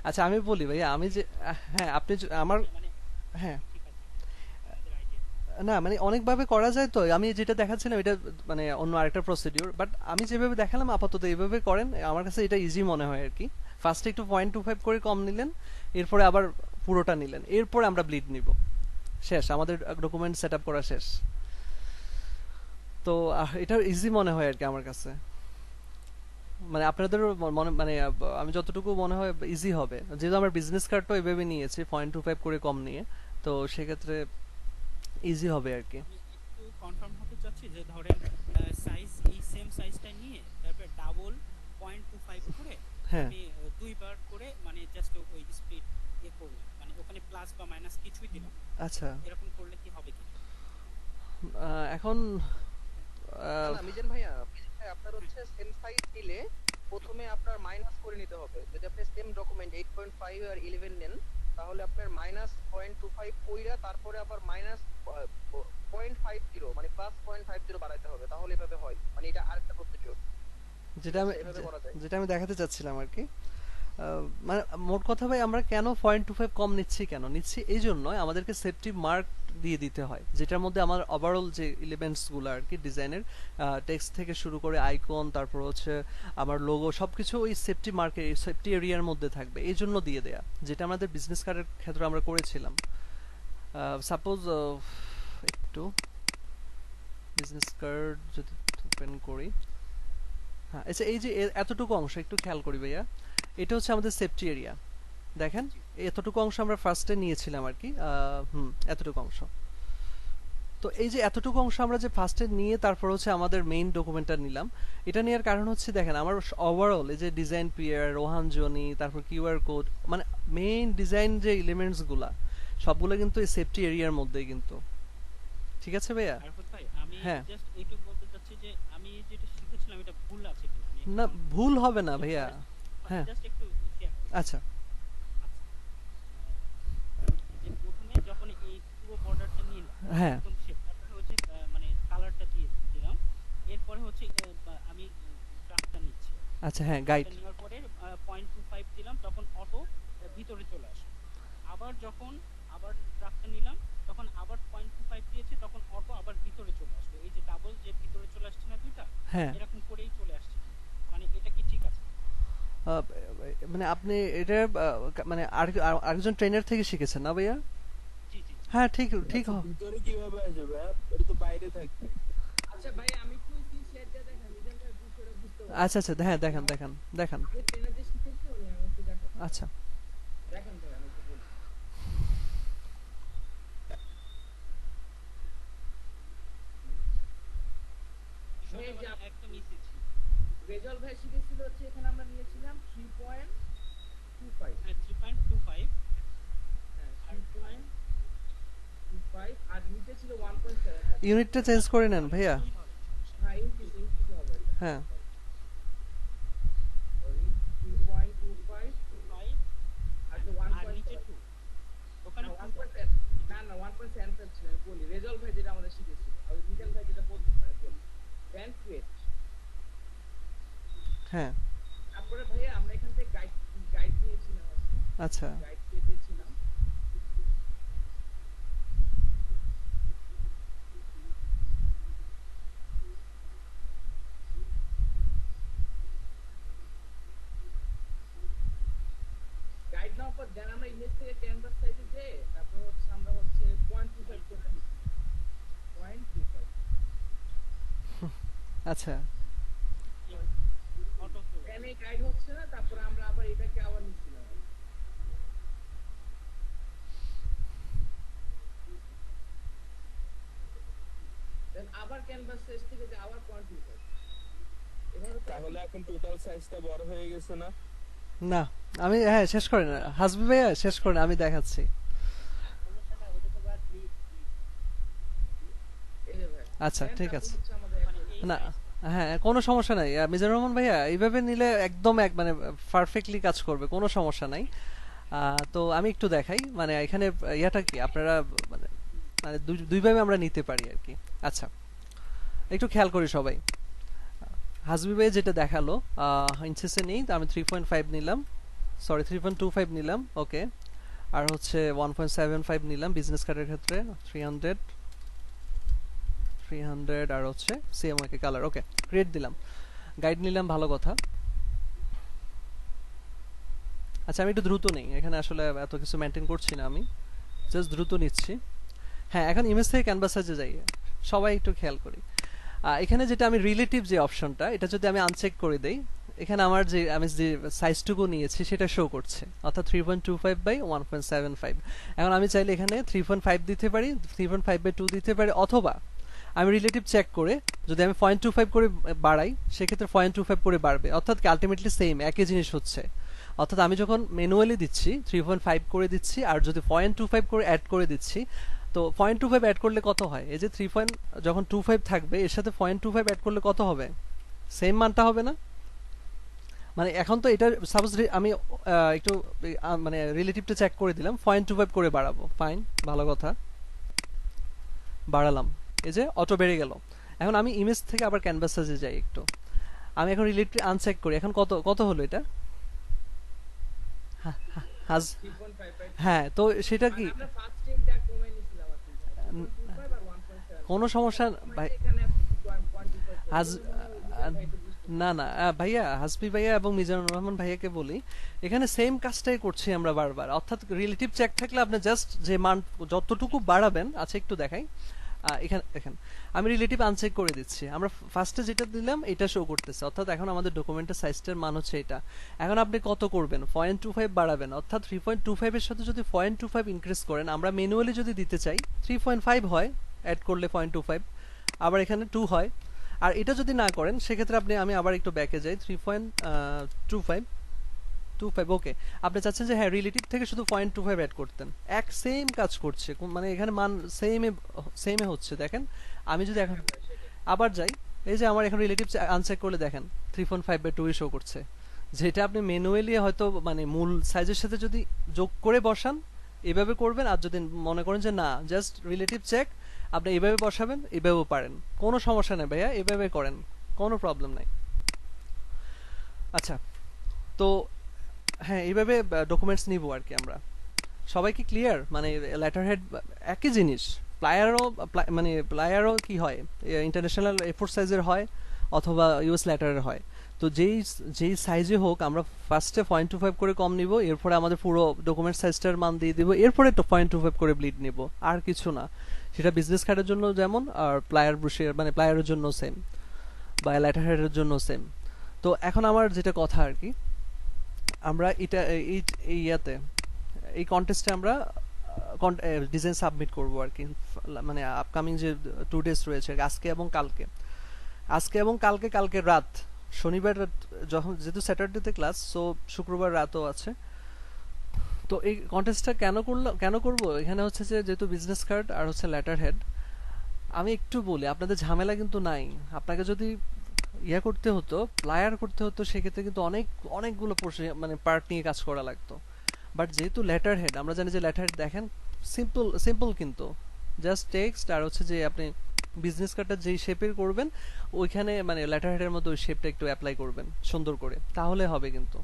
আচ্ছা আমি বলি ভাইয়া, আমি যে হ্যাঁ আপনি আমার মানে হ্যাঁ ঠিক আছে, আমাদের আইডিয়া। না মানে অনেকভাবে করা যায়, তো আমি যেটা দেখাচ্ছিলাম এটা মানে অন্য আরেকটা প্রসিডিউর, বাট আমি যেভাবে দেখালাম আপাতত এইভাবে করেন, আমার কাছে এটা ইজি মনে হয় আর কি। ফার্স্টে একটু 0.25 করে কম নিলেন, এরপরে আবার পুরোটা নিলেন, এরপরে আমরা ব্লিড নিব, শেষ আমাদের ডকুমেন্ট সেট আপ করা শেষ। তো এটা ইজি মনে হয় আর কি আমার কাছে, মানে আপনাদেরও মনে মানে আমি যতটুকু মনে হয় ইজি হবে, যেহেতু আমার বিজনেস কার্ডটা এভাবে নিয়েছি 0.25 করে কম নিয়ে, তো সেক্ষেত্রে ইজি হবে আর কি। আমি একটু কনফার্ম হতে চাচ্ছি যে ধরেন সাইজ এই সেম সাইজটা নিয়ে তারপর ডাবল 0.25 করে হ্যাঁ আমি দুইবার করে মানে জাস্ট ওই স্প্লিট করলাম, মানে ওখানে প্লাস বা মাইনাস কিছুই দিলাম না। আচ্ছা এরকম করলে কি হবে কি? এখন না না মিজান ভাইয়া, মিজান ভাই আপনার হচ্ছে সেম সাইজ নিলে প্রথমে আপনার মাইনাস করে নিতে হবে। যদি আপনি সেম ডকুমেন্ট 8.5 আর 11 নেন, তাহলে আপনার মাইনাস 0.25 কইরা তারপরে আবার মাইনাস 0.50 মানে প্লাস 0.50 বাড়াইতে হবে, তাহলে এভাবে হয়। মানে এটা আরেকটা প্রসিডিউর, যেটা আমি এভাবে করা যায়। যেটা আমি দেখাতে চাচ্ছিলাম আর কি, মানে মোট কথা ভাই আমরা কেন 0.25 কম নিচ্ছি, কেন নিচ্ছি এই জন্য আমাদেরকে সেফটি মার্ক দিয়ে দিতে হয়, যেটার মধ্যে আমার ওভারঅল যে এলিমেন্টস গুলো আর কি ডিজাইনের, টেক্সট থেকে শুরু করে আইকন, তারপর হচ্ছে আমার লোগো, সবকিছু ওই সেফটি মার্কের সেফটি এরিয়ার মধ্যে থাকবে, এই জন্য দিয়ে দেয়া, যেটা আমাদের বিজনেস কার্ডের ক্ষেত্রে আমরা করেছিলাম। সাপোজ একটু বিজনেস কার্ড যদি ওপেন করি, হ্যাঁ আচ্ছা এই যে এতটুকু অংশ একটু খেয়াল করি ভাইয়া, এটা হচ্ছে আমাদের সেফটি এরিয়া, দেখেন এতটুকু অংশ আমরা ফার্স্টে নিয়েছিলাম আর কি, এতটুকু অংশ। তো এই যে এতটুকু অংশ আমরা যে ফার্স্টে নিয়ে তারপর হচ্ছে আমাদের মেইন ডকুমেন্টটা নিলাম, এটা নেওয়ার কারণ হচ্ছে দেখেন আমার ওভারঅল এই যে ডিজাইন পিয়ার, রোহান জনি, তারপর কিউআর কোড, মানে মেইন ডিজাইন যে এলিমেন্টস গুলা সবগুলো কিন্তু এই সেফটি এরিয়ার মধ্যেই কিন্তু, ঠিক আছে ভাইয়া? আরফত ভাই, আমি হ্যাঁ জাস্ট এইটুকু বলতে চাচ্ছি যে আমি যেটা শিখেছিলাম এটা ভুল আছে কিনা আমি না ভুল হবে না ভাইয়া, হ্যাঁ জাস্ট একটু শেয়ার করি। আচ্ছা যে প্রথমে যখন এই পুরো বর্ডারটা নিলাম, হ্যাঁ একদম শেপ, তারপরে হচ্ছে মানে কালারটা দিয়ে দিলাম, এরপরে হচ্ছে আমি ড্রাফটটা নিচ্ছি। আচ্ছা হ্যাঁ গাইড, এটা নেওয়ার পরে 0.25 দিলাম, তখন অটো ভিতরে চলে আসে। আবার যখন আবার ড্রাফটটা নিলাম, তখন আবার 0.25 দিয়েছে, তখন অটো আবার ভিতরে চলে আসলো। এই যে ডাবল যে ভিতরে চলে আসছে না দুইটা, হ্যাঁ এরকম করেই চলে আসছে। মানে এটা কি ঠিক আছে? আহ, মানে আপনি এটা মানে আরেকজন ট্রেনার থেকে শিখেছেন না ভাইয়া? জি জি। হ্যাঁ ঠিক ঠিক ভিতরে কিভাবে আসবে? এটা তো বাইরে থাকবে। আচ্ছা ভাই, আমি একটু স্ক্রিন শেয়ার দিয়ে দেখাই, মিজান ভাই বিষয়টা বুঝতে পারছি। আচ্ছা আচ্ছা হ্যাঁ দেখান দেখান দেখান, আমি ট্রেনার যে শিখেছি উনি আমি একটু দেখাই, আচ্ছা দেখেন ভাই আমি একটু বলি। বিষয়টা যে মানে একদম ইজি ছিল। রেজাল্ট ভাই শিখেছিল হচ্ছে, এখানে আমরা নিয়েছিলাম 3.25, হ্যাঁ 3.25 হ্যাঁ 3.25, আর নিচে ছিল 1.7। ইউনিটটা চেঞ্জ করে নেন ভাইয়া, হ্যাঁ ইঞ্চি হবে এটা। হ্যাঁ সরি 3.25 5 আর তো আর নিচে 1.7, 2, ওখানে 1.7 না না 1.7 ছিল, আমি বলি রেজাল্ট ভাই যেটা আমাদের শিখেছিল, আর মিজান ভাই যেটা বলতে পারে বলি ব্যান্ড ক্রিয়েট। হ্যাঁ তারপরে ভাইয়া আমরা এখান থেকে গাইড নিয়েছিলাম আর কি, আচ্ছা গাইড পেয়েছিলাম। গাইড নেওয়ার পর দেন আমরা ইমেজ থেকে ক্যানভাস সাইজে যে তারপর হচ্ছে আমরা হচ্ছে 0.25 করে দিয়েছি, 0.25। আচ্ছা অটো চলে দেন এই গাইড হচ্ছে না, তারপরে আমরা আবার এটাকে আবার নিচ্ছিলাম। দেন আবার ক্যানভাস সাইজ থেকে যে আবার 0.25, এভাবে তো তাহলে এখন টোটাল সাইজটা বড় হয়ে গেছে না? না আমি হ্যাঁ শেষ করেন হাসবি ভাইয়া, শেষ করেন আমি দেখাচ্ছি। সমস্যাটা ওটা তো বা এই যে ভাই আচ্ছা দেন ঠিক তারপর আছে, হচ্ছে আমাদের মানে এখন এই না size হ্যাঁ কোনো সমস্যা নাই, মিজানুর রহমান ভাইয়া এইভাবে নিলে একদম এক মানে পারফেক্টলি কাজ করবে, কোনো সমস্যা নাই। তো আমি একটু দেখাই, মানে এখানে ইয়াটা কি আপনারা মানে মানে দুইভাবে আমরা নিতে পারি আর কি। আচ্ছা একটু খেয়াল করি সবাই, হাসবি ভাই যেটা দেখালো ইনসেসে নেই, তো আমি 3.5 নিলাম, সরি 3.25 নিলাম, ওকে। আর হচ্ছে 1.75 নিলাম বিজনেস কার্ডের ক্ষেত্রে, 300 আর হচ্ছে সিএমওয়াই কালার, ওকে। ক্রিয়েট দিলাম, গাইড নিলাম, ভালো কথা। আচ্ছা আমি একটু দ্রুত নেই, এখানে আসলে এত কিছু মেনটেন করছি না, আমি জাস্ট দ্রুত নিচ্ছি। হ্যাঁ, এখন ইমেজ থেকে ক্যানভাস সাইজে যাই, সবাই একটু খেয়াল করি। এখানে যেটা আমি রিলেটিভ যে অপশনটা, এটা যদি আমি আনচেক করে দেই, এখানে আমার যে আমি যে সাইজটুকু নিয়েছি সেটা শো করছে, অর্থাৎ 3.25 বাই 1.75। এখন আমি চাইলে এখানে 3.5 দিতে পারি, 3.5 বাই 2 দিতে পারি, অথবা আমি রিলেটিভ চেক করে যদি আমি 0.25 করে বাড়াই, সেক্ষেত্রে 0.25 করে বাড়বে, অর্থাৎ আলটিমেটলি সেম একই জিনিস হচ্ছে। অর্থাৎ আমি যখন ম্যানুয়ালি দিচ্ছি 3.5 করে দিচ্ছি, আর যদি 0.25 করে অ্যাড করে দিচ্ছি, তো 0.25 অ্যাড করলে কত হয়, এই যে 3.25 থাকবে, এর সাথে 0.25 অ্যাড করলে কত হবে, সেম মানটা হবে না? মানে এখন তো এটা সাপোজ আমি একটু মানে রিলেটিভটা চেক করে দিলাম, 0.25 করে বাড়াবো, ফাইন, ভালো কথা, বাড়ালাম, এই যে অটো বেড়ে গেল। এখন আমি ইমেজ থেকে আবার ক্যানভাস সাইজে যাই একটু, আমি এখন রিলেটিভ আনচেক করি, এখন কত কত হলো এটা? হাজ 3.5 বাই হ্যাঁ, তো সেটা কি আমরা ফার্স্ট টাইমটা কমে নিছিলাম আর কি 3.25 আর 1.7 কোনো সমস্যা ভাই? এখানে 1.25 আজ না না ভাইয়া, হাসবি ভাইয়া এবং মিজানুর রহমান ভাইয়াকে বলি, এখানে সেম কাজটাই করছি আমরা বারবার, অর্থাৎ রিলেটিভ চেক থাকলে আপনি জাস্ট যে মান যতটুকু বাড়াবেন, আচ্ছা একটু দেখাই, এখানে দেখেন আমি রিলেটিভ আনচেক করে দিচ্ছি, আমরা ফার্স্টে যেটা দিলাম এটা শো করতেছে, অর্থাৎ এখন আমাদের ডকুমেন্টের সাইজটার মান হচ্ছে এটা। এখন আপনি কত করবেন, 0.25 বাড়াবেন, অর্থাৎ 3.25 এর সাথে যদি 0.25 ইনক্রিজ করেন, আমরা ম্যানুয়ালি যদি দিতে চাই 3.5 হয়, অ্যাড করলে 0.25, আবার এখানে 2 হয়। আর এটা যদি না করেন, সেক্ষেত্রে আমি আবার একটু ব্যাকে যাই, 3.25, ওকে। আপনি চাচ্ছেন যে হ্যাঁ রিলেটিভ থেকে শুধু 0.25 অ্যাড করতেন, এক সেম কাজ করছে, মানে এখানে মান সেমে হচ্ছে। দেখেন আমি যদি এখন আবার যাই, এই যে আমার এখন রিলেটিভ আনচেক করলে দেখেন 3.5 বাই 2 শো করছে, যেটা আপনি ম্যানুয়ালি হয়তো মানে মূল সাইজের সাথে যদি যোগ করে বসান এভাবে করবেন, আর যদি মনে করেন যে না জাস্ট রিলেটিভ চেক আপনি এভাবে বসাবেন, এভাবেও পারেন, কোনো সমস্যা নেই ভাইয়া, এভাবে করেন, কোনো প্রবলেম নাই। আচ্ছা, তো হ্যাঁ এইভাবে ডকুমেন্টস নিব আর কি আমরা। সবাই কি ক্লিয়ার? মানে লেটার হেড একই জিনিস, প্লায়ারও কি হয়, ইন্টারন্যাশনাল A4 সাইজের হয় অথবা ইউএস লেটারের হয়। তো যেই সাইজে হোক আমরা ফার্স্টে 0.25 করে কম নিব, এরপরে আমাদের পুরো ডকুমেন্ট সাইজটার মান দিয়ে দিব, এরপরে 0.25 করে ব্লিড নিব, আর কিছু না। সেটা বিজনেস কার্ডের জন্য যেমন, আর প্লায়ার ব্রুশের মানে প্লায়ারের জন্য সেম, বা লেটার হেডের জন্য সেম। তো এখন আমার যেটা কথা আর কি, আমরা এটা এই ইয়াতে এই কন্টেস্টে আমরা ডিজাইন সাবমিট করব আর কি, মানে আপকামিং যে 2 ডেজ রয়েছে, আজকে এবং কালকে, কালকে রাত, শনিবার যখন যেহেতু স্যাটারডেতে ক্লাস, সো শুক্রবার রাতও আছে। তো এই কন্টেস্টটা কেন করব, এখানে হচ্ছে যে যেহেতু বিজনেস কার্ড আর হচ্ছে লেটার হেড, আমি একটু বলি আপনাদের ঝামেলা কিন্তু নাই। আপনাকে যদি ইয়া করতে হতো, প্লায়ার করতে হতো, সেক্ষেত্রে কিন্তু অনেকগুলো মানে পার্ট নিয়ে কাজ করা লাগতো। বাট যেহেতু লেটার হেড, আমরা জানি যে লেটার হেড দেখেন সিম্পল, কিন্তু জাস্ট টেক্সট আর হচ্ছে যে আপনি বিজনেস কার্ডটা যেই শেপের করবেন, ওইখানে মানে লেটার হেডের মধ্যে ওই শেপটা একটু অ্যাপ্লাই করবেন সুন্দর করে, তাহলে হবে। কিন্তু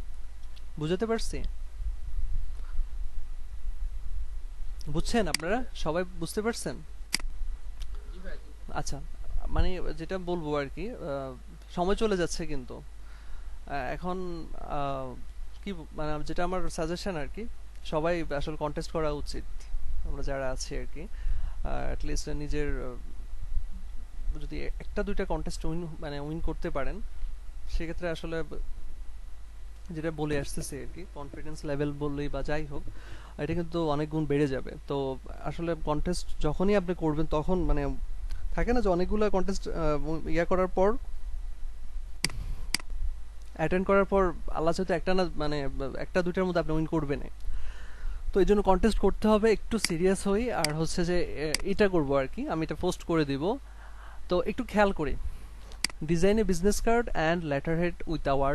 বুঝতে পারছি? বুঝছেন আপনারা সবাই, বুঝতে পারছেন? আচ্ছা, মানে যেটা বলবো আর কি, সময় চলে যাচ্ছে কিন্তু এখন কি মানে যেটা আমার সাজেশন আর কি, সবাই আসলে কন্টেস্ট করা উচিত, আমরা যারা আছি আর কি, অ্যাটলিস্ট নিজের যদি একটা দুইটা কন্টেস্ট উইন করতে পারেন, সেক্ষেত্রে আসলে যেটা বলে আসতেছে আর কি, কনফিডেন্স লেভেল বললেই বা যাই হোক, এটা কিন্তু অনেক গুণ বেড়ে যাবে। তো আসলে কন্টেস্ট যখনই আপনি করবেন, তখন মানে থাকে না যে অনেকগুলো কন্টেস্ট ইয়া করার পর, অ্যাটেন্ড করার পর আল্লাহ চাইতে একটা না মানে একটা দুইটার মধ্যে আপনি উইন করবেন। তো এই জন্য কন্টেস্ট করতে হবে, একটু সিরিয়াস হই, আর হচ্ছে যে এটা করবো আর কি, আমি এটা পোস্ট করে দিব। তো একটু খেয়াল করি, ডিজাইনে business card and letter head with our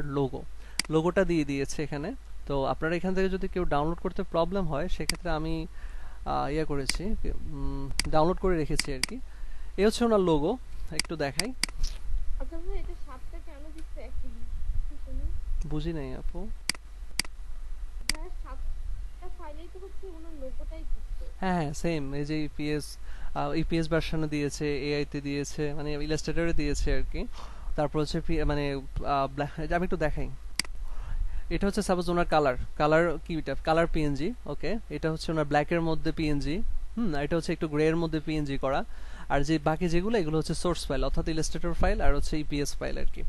লোগোটা দিয়ে দিয়েছে এখানে। তো আপনারা এখান থেকে যদি কেউ ডাউনলোড করতে প্রবলেম হয়, সেক্ষেত্রে আমি ইয়ে করেছি, ডাউনলোড করে রেখেছি আর কি। এই হচ্ছে ওনার লোগো, একটু দেখাই। আচ্ছা ভাই, এটা 7টা কেন বুঝি নাই আপু। ভাইয়া 7টা ফাইলেই তো হচ্ছে ওনার লোগোটাই দিচ্ছে। হ্যাঁ হ্যাঁ সেম, এই যে ইপিএস ভার্সনে দিয়েছে, এআই তে দিয়েছে, মানে ইলাস্ট্রেটরে দিয়েছে আর কি। তারপর হচ্ছে মানে আমি একটু দেখাই। এটা হচ্ছে সাপোজ ওনার কালার কি, এটা কালার পিএনজি, ওকে। এটা হচ্ছে ওনার ব্ল্যাকের মধ্যে পিএনজি, এটা হচ্ছে একটু গ্রে এর মধ্যে পিএনজি করা। আর যে বাকি যেগুলো এগুলো হচ্ছে সোর্স ফাইল, অর্থাৎ ইলাস্ট্রেটর ফাইল আর হচ্ছে ইপিএস ফাইল আর কি।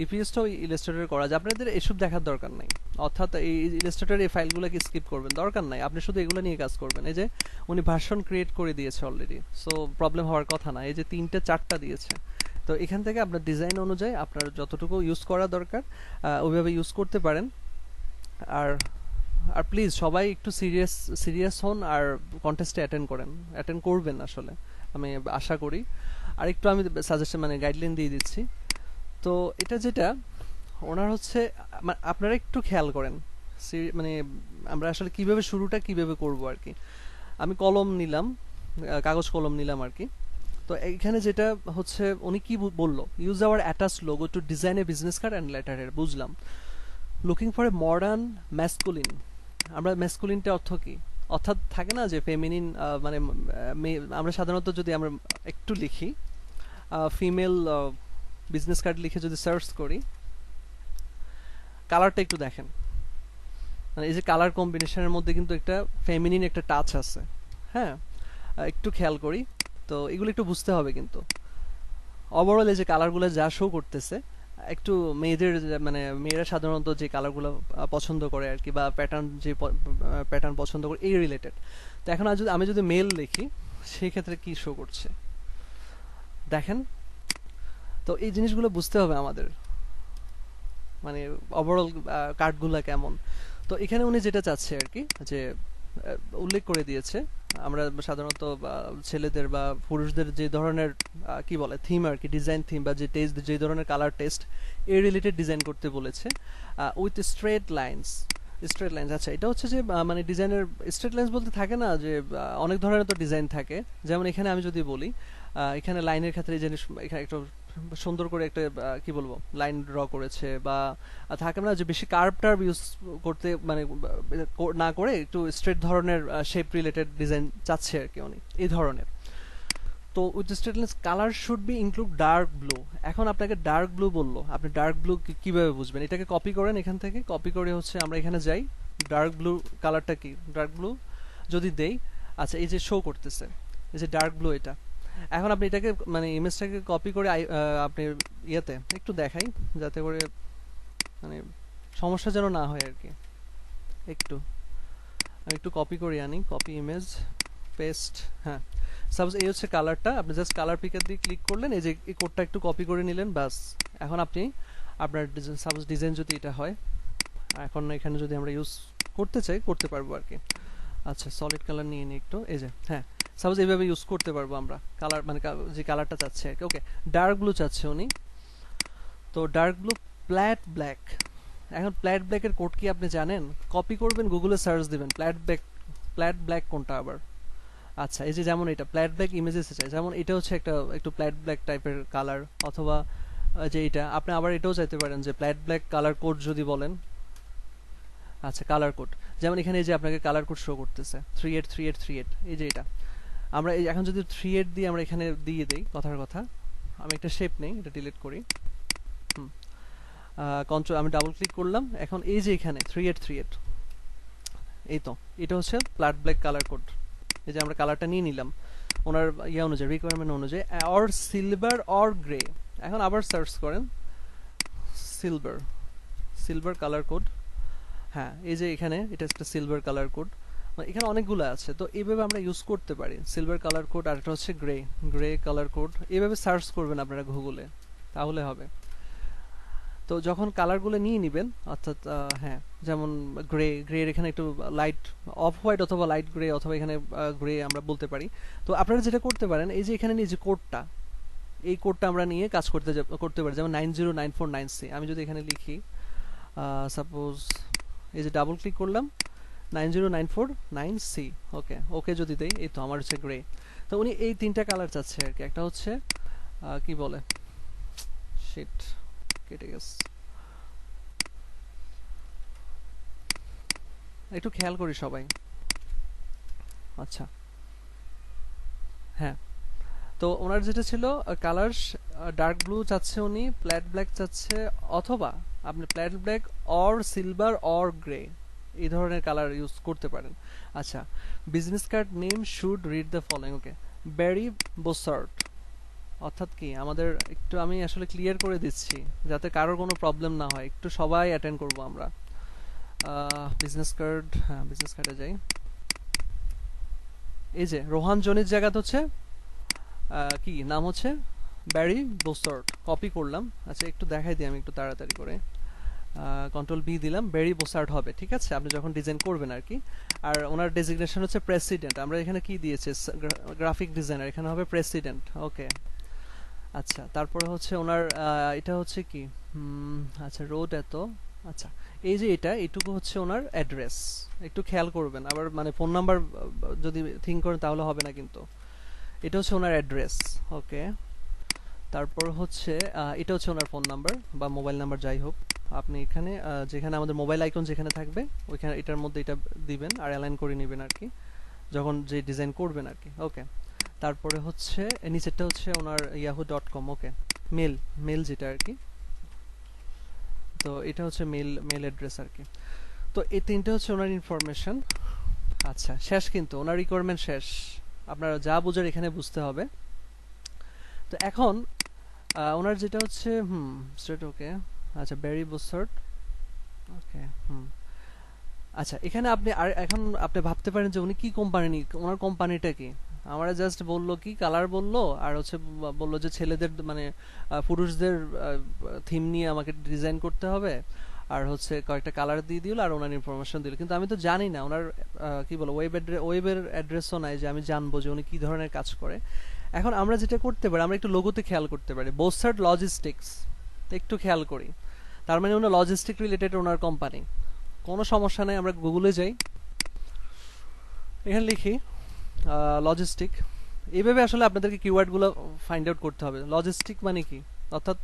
ইপিএসটাও ইলাস্ট্রেটর করা যায়, আপনাদের এসব দেখার দরকার নাই। অর্থাৎ এই ইলাস্ট্রেটর এই ফাইলগুলোকে স্কিপ করবেন, দরকার নাই, আপনি শুধু এগুলো নিয়ে কাজ করবেন। এই যে উনি ভার্সন ক্রিয়েট করে দিয়েছে অলরেডি, সো প্রবলেম হওয়ার কথা না। এই যে 3টে 4টা দিয়েছে, তো এখান থেকে আপনার ডিজাইন অনুযায়ী আপনার যতটুকু ইউজ করা দরকার ওইভাবে ইউজ করতে পারেন। আর আর প্লিজ সবাই একটু সিরিয়াস হন আর কন্টেস্টে অ্যাটেন্ড করবেন আসলে, আমি আশা করি। আর একটু আমি সাজেশন মানে গাইডলাইন দিয়ে দিচ্ছি। তো এটা যেটা ওনার হচ্ছে আপনারা একটু খেয়াল করেন, মানে আমরা আসলে কিভাবে শুরুটা কিভাবে করব আর কি। আমি কলম নিলাম, কাগজ কলম নিলাম আর কি। তো এখানে যেটা হচ্ছে উনি কি বললো, use our attach logo to design a business card and লেটারের, বুঝলাম। Looking for a modern masculine, আমরা ম্যাসকুলিনটা অর্থ কি, অর্থাৎ থাকে না যে ফেমিনিন, মানে আমরা সাধারণত যদি আমরা একটু লিখি ফিমেল বিজনেস কার্ড লিখে যদি সার্চ করি, কালারটা একটু দেখেন, মানে এই যে কালার কম্বিনেশনের মধ্যে কিন্তু একটা ফেমিনিন একটা টাচ আছে। হ্যাঁ, একটু খেয়াল করি, তো এগুলো একটু বুঝতে হবে কিন্তু। ওভারঅল এই যে কালারগুলো যা শো করতেছে, একটু মেয়েদের মানে মেয়েরা সাধারণত যে কালারগুলো পছন্দ করে আর কি, বা প্যাটার্ন পছন্দ করে, এই রিলেটেড। তো এখন আমি যদি মেল লিখি, সেই ক্ষেত্রে কি শো করছে দেখেন। তো এই জিনিসগুলো বুঝতে হবে আমাদের, মানে ওভারঅল কার্ডগুলো কেমন। তো এখানে উনি যেটা চাচ্ছে আর কি, যে উল্লেখ করে দিয়েছে আমরা সাধারণত ছেলেদের বা পুরুষদের যে ধরনের কি বলে থিম আর কি, ডিজাইন থিম বা যে টেস্ট, যে ধরনের কালার টেস্ট এই রিলেটেড ডিজাইন করতে বলেছে উইথ স্ট্রেট লাইন্স। আচ্ছা, এটা হচ্ছে যে মানে ডিজাইনের স্ট্রেট লাইন্স বলতে থাকে না যে অনেক ধরনের তো ডিজাইন থাকে। যেমন এখানে আমি যদি বলি, এখানে লাইনের ক্ষেত্রে এই জিনিস এখানে একটু সুন্দর করে একটা কি বলবো লাইন ড্র করেছে, বা থাকে না যে বেশি কার্ভ টার্ভ ইউজ করতে, মানে না করে একটু স্ট্রেট ধরনের শেপ রিলেটেড ডিজাইন চাচ্ছে আর কি উনি, এই ধরনের। তো with straight lines colour should be include dark blue. এখন আপনাকে ডার্ক ব্লু বললো, আপনি ডার্ক ব্লু কিভাবে বুঝবেন? এটাকে কপি করেন, এখান থেকে কপি করে হচ্ছে আমরা এখানে যাই, ডার্ক ব্লু কালারটা কি, ডার্ক ব্লু যদি দেই, আচ্ছা এই যে শো করতেছে এই যে ডার্ক ব্লু, এটা এখন আপনি এটাকে মানে ইমেজটাকে কপি করে আপনি ইয়েতে একটু দেখাই, যাতে করে মানে সমস্যা যেন না হয় আর কি। আমি একটু কপি করে আনি, কপি ইমেজ পেস্ট। হ্যাঁ, সাপোজ এই হচ্ছে কালারটা, আপনি জাস্ট কালার পিকার দিয়ে ক্লিক করলেন, এই যে এই কোডটা একটু কপি করে নিলেন, বাস। এখন আপনি আপনার সাপোজ ডিজাইন যদি এটা হয়, এখন এখানে যদি আমরা ইউজ করতে চাই করতে পারবো আর কি। আচ্ছা, সলিড কালার নিয়ে নিই একটু, এই যে হ্যাঁ, সাপোজ এইভাবে ইউজ করতে পারবো আমরা কালার, মানে যে কালারটা চাচ্ছে আর কি। ওকে, ডার্ক ব্লু চাচ্ছে উনি, তো ডার্ক ব্লু প্ল্যাট ব্ল্যাক। এখন প্ল্যাট ব্ল্যাকের কোড কি আপনি জানেন? কপি করবেন, গুগলে সার্চ দিবেন প্ল্যাট ব্ল্যাক কোনটা আবার। আচ্ছা, এই যে যেমন এটা প্ল্যাট ব্ল্যাক ইমেজেস চাই, যেমন এটা হচ্ছে একটা একটু প্ল্যাট ব্ল্যাক টাইপের কালার, অথবা যে এটা আপনি আবার এটাও চাইতে পারেন যে প্ল্যাট ব্ল্যাক কালার কোড যদি বলেন। আচ্ছা, কালার কোড যেমন এখানে এই যে আপনাকে কালার কোড শো করতেছে 383838, এই যে এটা আমরা এখন যদি 38 দিয়ে আমরা এখানে দিয়ে দেই, কথার কথা আমি একটা শেপ নেই, এটা ডিলিট করি, কন্ট্রোল আমি ডাবল ক্লিক করলাম, এখন এই যে এখানে 3838, এই তো এটা হচ্ছে প্ল্যাট ব্ল্যাক কালার কোড। এই যে আমরা কালারটা নিয়ে নিলাম ওনার ইয়া অনুযায়ী, রিকোয়ারমেন্ট অনুযায়ী, অর সিলভার অর গ্রে। এখন আবার সার্চ করেন সিলভার কালার কোড। হ্যাঁ, এই যে এখানে এটা একটা সিলভার কালার কোড, এখানে অনেকগুলো আছে, তো এইভাবে আমরা ইউজ করতে পারি। সিলভার কালার কোড, আর একটা হচ্ছে গ্রে কালার কোড, এইভাবে সার্চ করবেন আপনারা গুগলে, তাহলে হবে। তো যখন কালারগুলো নিয়ে নেবেন, অর্থাৎ হ্যাঁ, যেমন গ্রের এখানে একটু লাইট অফ হোয়াইট অথবা লাইট গ্রে, অথবা এখানে গ্রে আমরা বলতে পারি। তো আপনারা যেটা করতে পারেন, এই যে এখানে নিয়ে যে কোডটা, এই কোডটা আমরা নিয়ে কাজ করতে পারি, যেমন 90949C। আমি যদি এখানে লিখি সাপোজ, এই যে ডাবল ক্লিক করলাম 90949C, ওকে যদি দেই, এই তো আমার হচ্ছে গ্রে। তো উনি এই 3টা কালার চাচ্ছে আর কি। একটা হচ্ছে কি বলে, শিট কেটে গেছে, একটু খেয়াল করি সবাই। আচ্ছা হ্যাঁ, তো ওনার যেটা ছিল কালার ডার্ক ব্লু চাচ্ছে উনি, প্ল্যাট ব্ল্যাক চাচ্ছে, অথবা আপনি flat black or silver or grey এই ধরনের কালার ইউজ করতে পারেন। আচ্ছা, business card name should read the following. Okay, Barry Bossart অর্থাৎ কি আমাদের একটু আমি আসলে ক্লিয়ার করে দিচ্ছি যাতে কারোর কোনো প্রবলেম না হয়, একটু সবাই অ্যাটেন্ড করব আমরা। বিজনেস কার্ড, হ্যাঁ বিজনেস কার্ডে যাই। এই যে রোহান জনির জায়গাতে হচ্ছে কি নাম হচ্ছে ব্যারি বোসার্ট, কপি করলাম। আচ্ছা একটু দেখাই দিই আমি একটু তাড়াতাড়ি করে, কন্ট্রোল বি দিলাম, ব্যারি বোসার্ট হবে, ঠিক আছে আপনি যখন ডিজাইন করবেন আর কি। আর ওনার ডেজিগনেশন হচ্ছে প্রেসিডেন্ট, আমরা এখানে কি দিয়েছি গ্রাফিক ডিজাইনার, এখানে হবে প্রেসিডেন্ট। ওকে আচ্ছা, তারপরে হচ্ছে ওনার এটা হচ্ছে কি আচ্ছা রোড এত, আচ্ছা এই যে এটা এইটুকু হচ্ছে ওনার অ্যাড্রেস, একটু খেয়াল করবেন আবার, মানে ফোন নাম্বার যদি থিঙ্ক করেন তাহলে হবে না কিন্তু। এটা হচ্ছে ওনার অ্যাড্রেস। ওকে, তারপর হচ্ছে এটা হচ্ছে ওনার ফোন নাম্বার বা মোবাইল নাম্বার যাই হোক, আপনি এখানে যেখানে আমাদের মোবাইল আইকন যেখানে থাকবে ওইখানে এটার মধ্যে এটা দিবেন আর অ্যালাইন করে নেবেন আর কি যখন যে ডিজাইন করবেন আর কি। ওকে, তারপরে হচ্ছে নিচেরটা হচ্ছে ওনার yahoo.com। ওকে, মেল যেটা আর কি, তো এটা হচ্ছে মেল অ্যাড্রেস আর কি। তো এই তিনটে হচ্ছে ওনার ইনফরমেশন। আচ্ছা শেষ, কিন্তু ওনার রিকোয়ারমেন্ট শেষ, আপনারা যা বুঝার এখানে বুঝতে হবে। তো এখন ওনার যেটা হচ্ছে স্ট্রেট। ওকে আচ্ছা, ব্যারি বোসার্ট। ওকে আচ্ছা, এখানে আপনি আর এখন আপনি ভাবতে পারেন যে উনি কি কোম্পানি, ওনার কোম্পানিটা কি। আমরা জাস্ট বললো কি কালার বললো, আর হচ্ছে বললো যে ছেলেদের মানে পুরুষদের থিম নিয়ে আমাকে ডিজাইন করতে হবে, আর হচ্ছে কয়েকটা কালার দিয়ে দিল আর ওনার ইনফরমেশন দিল, কিন্তু আমি তো জানি না ওনার কি বলো ওয়েবের অ্যাড্রেসও নাই যে আমি জানবো যে উনি কি ধরনের কাজ করে। এখন আমরা যেটা করতে পারি, আমরা একটু লোগোতে খেয়াল করতে পারি বোসার্ট লজিস্টিক্স, একটু খেয়াল করি, তার মানে ওনার লজিস্টিক রিলেটেড ওনার কোম্পানি, কোনো সমস্যা নেই। আমরা গুগলে যাই, এখানে লিখি লজিস্টিক, এইভাবে আসলে আপনাদেরকে কিওয়ার্ডগুলো ফাইন্ড আউট করতে হবে। লজিস্টিক মানে কি, অর্থাৎ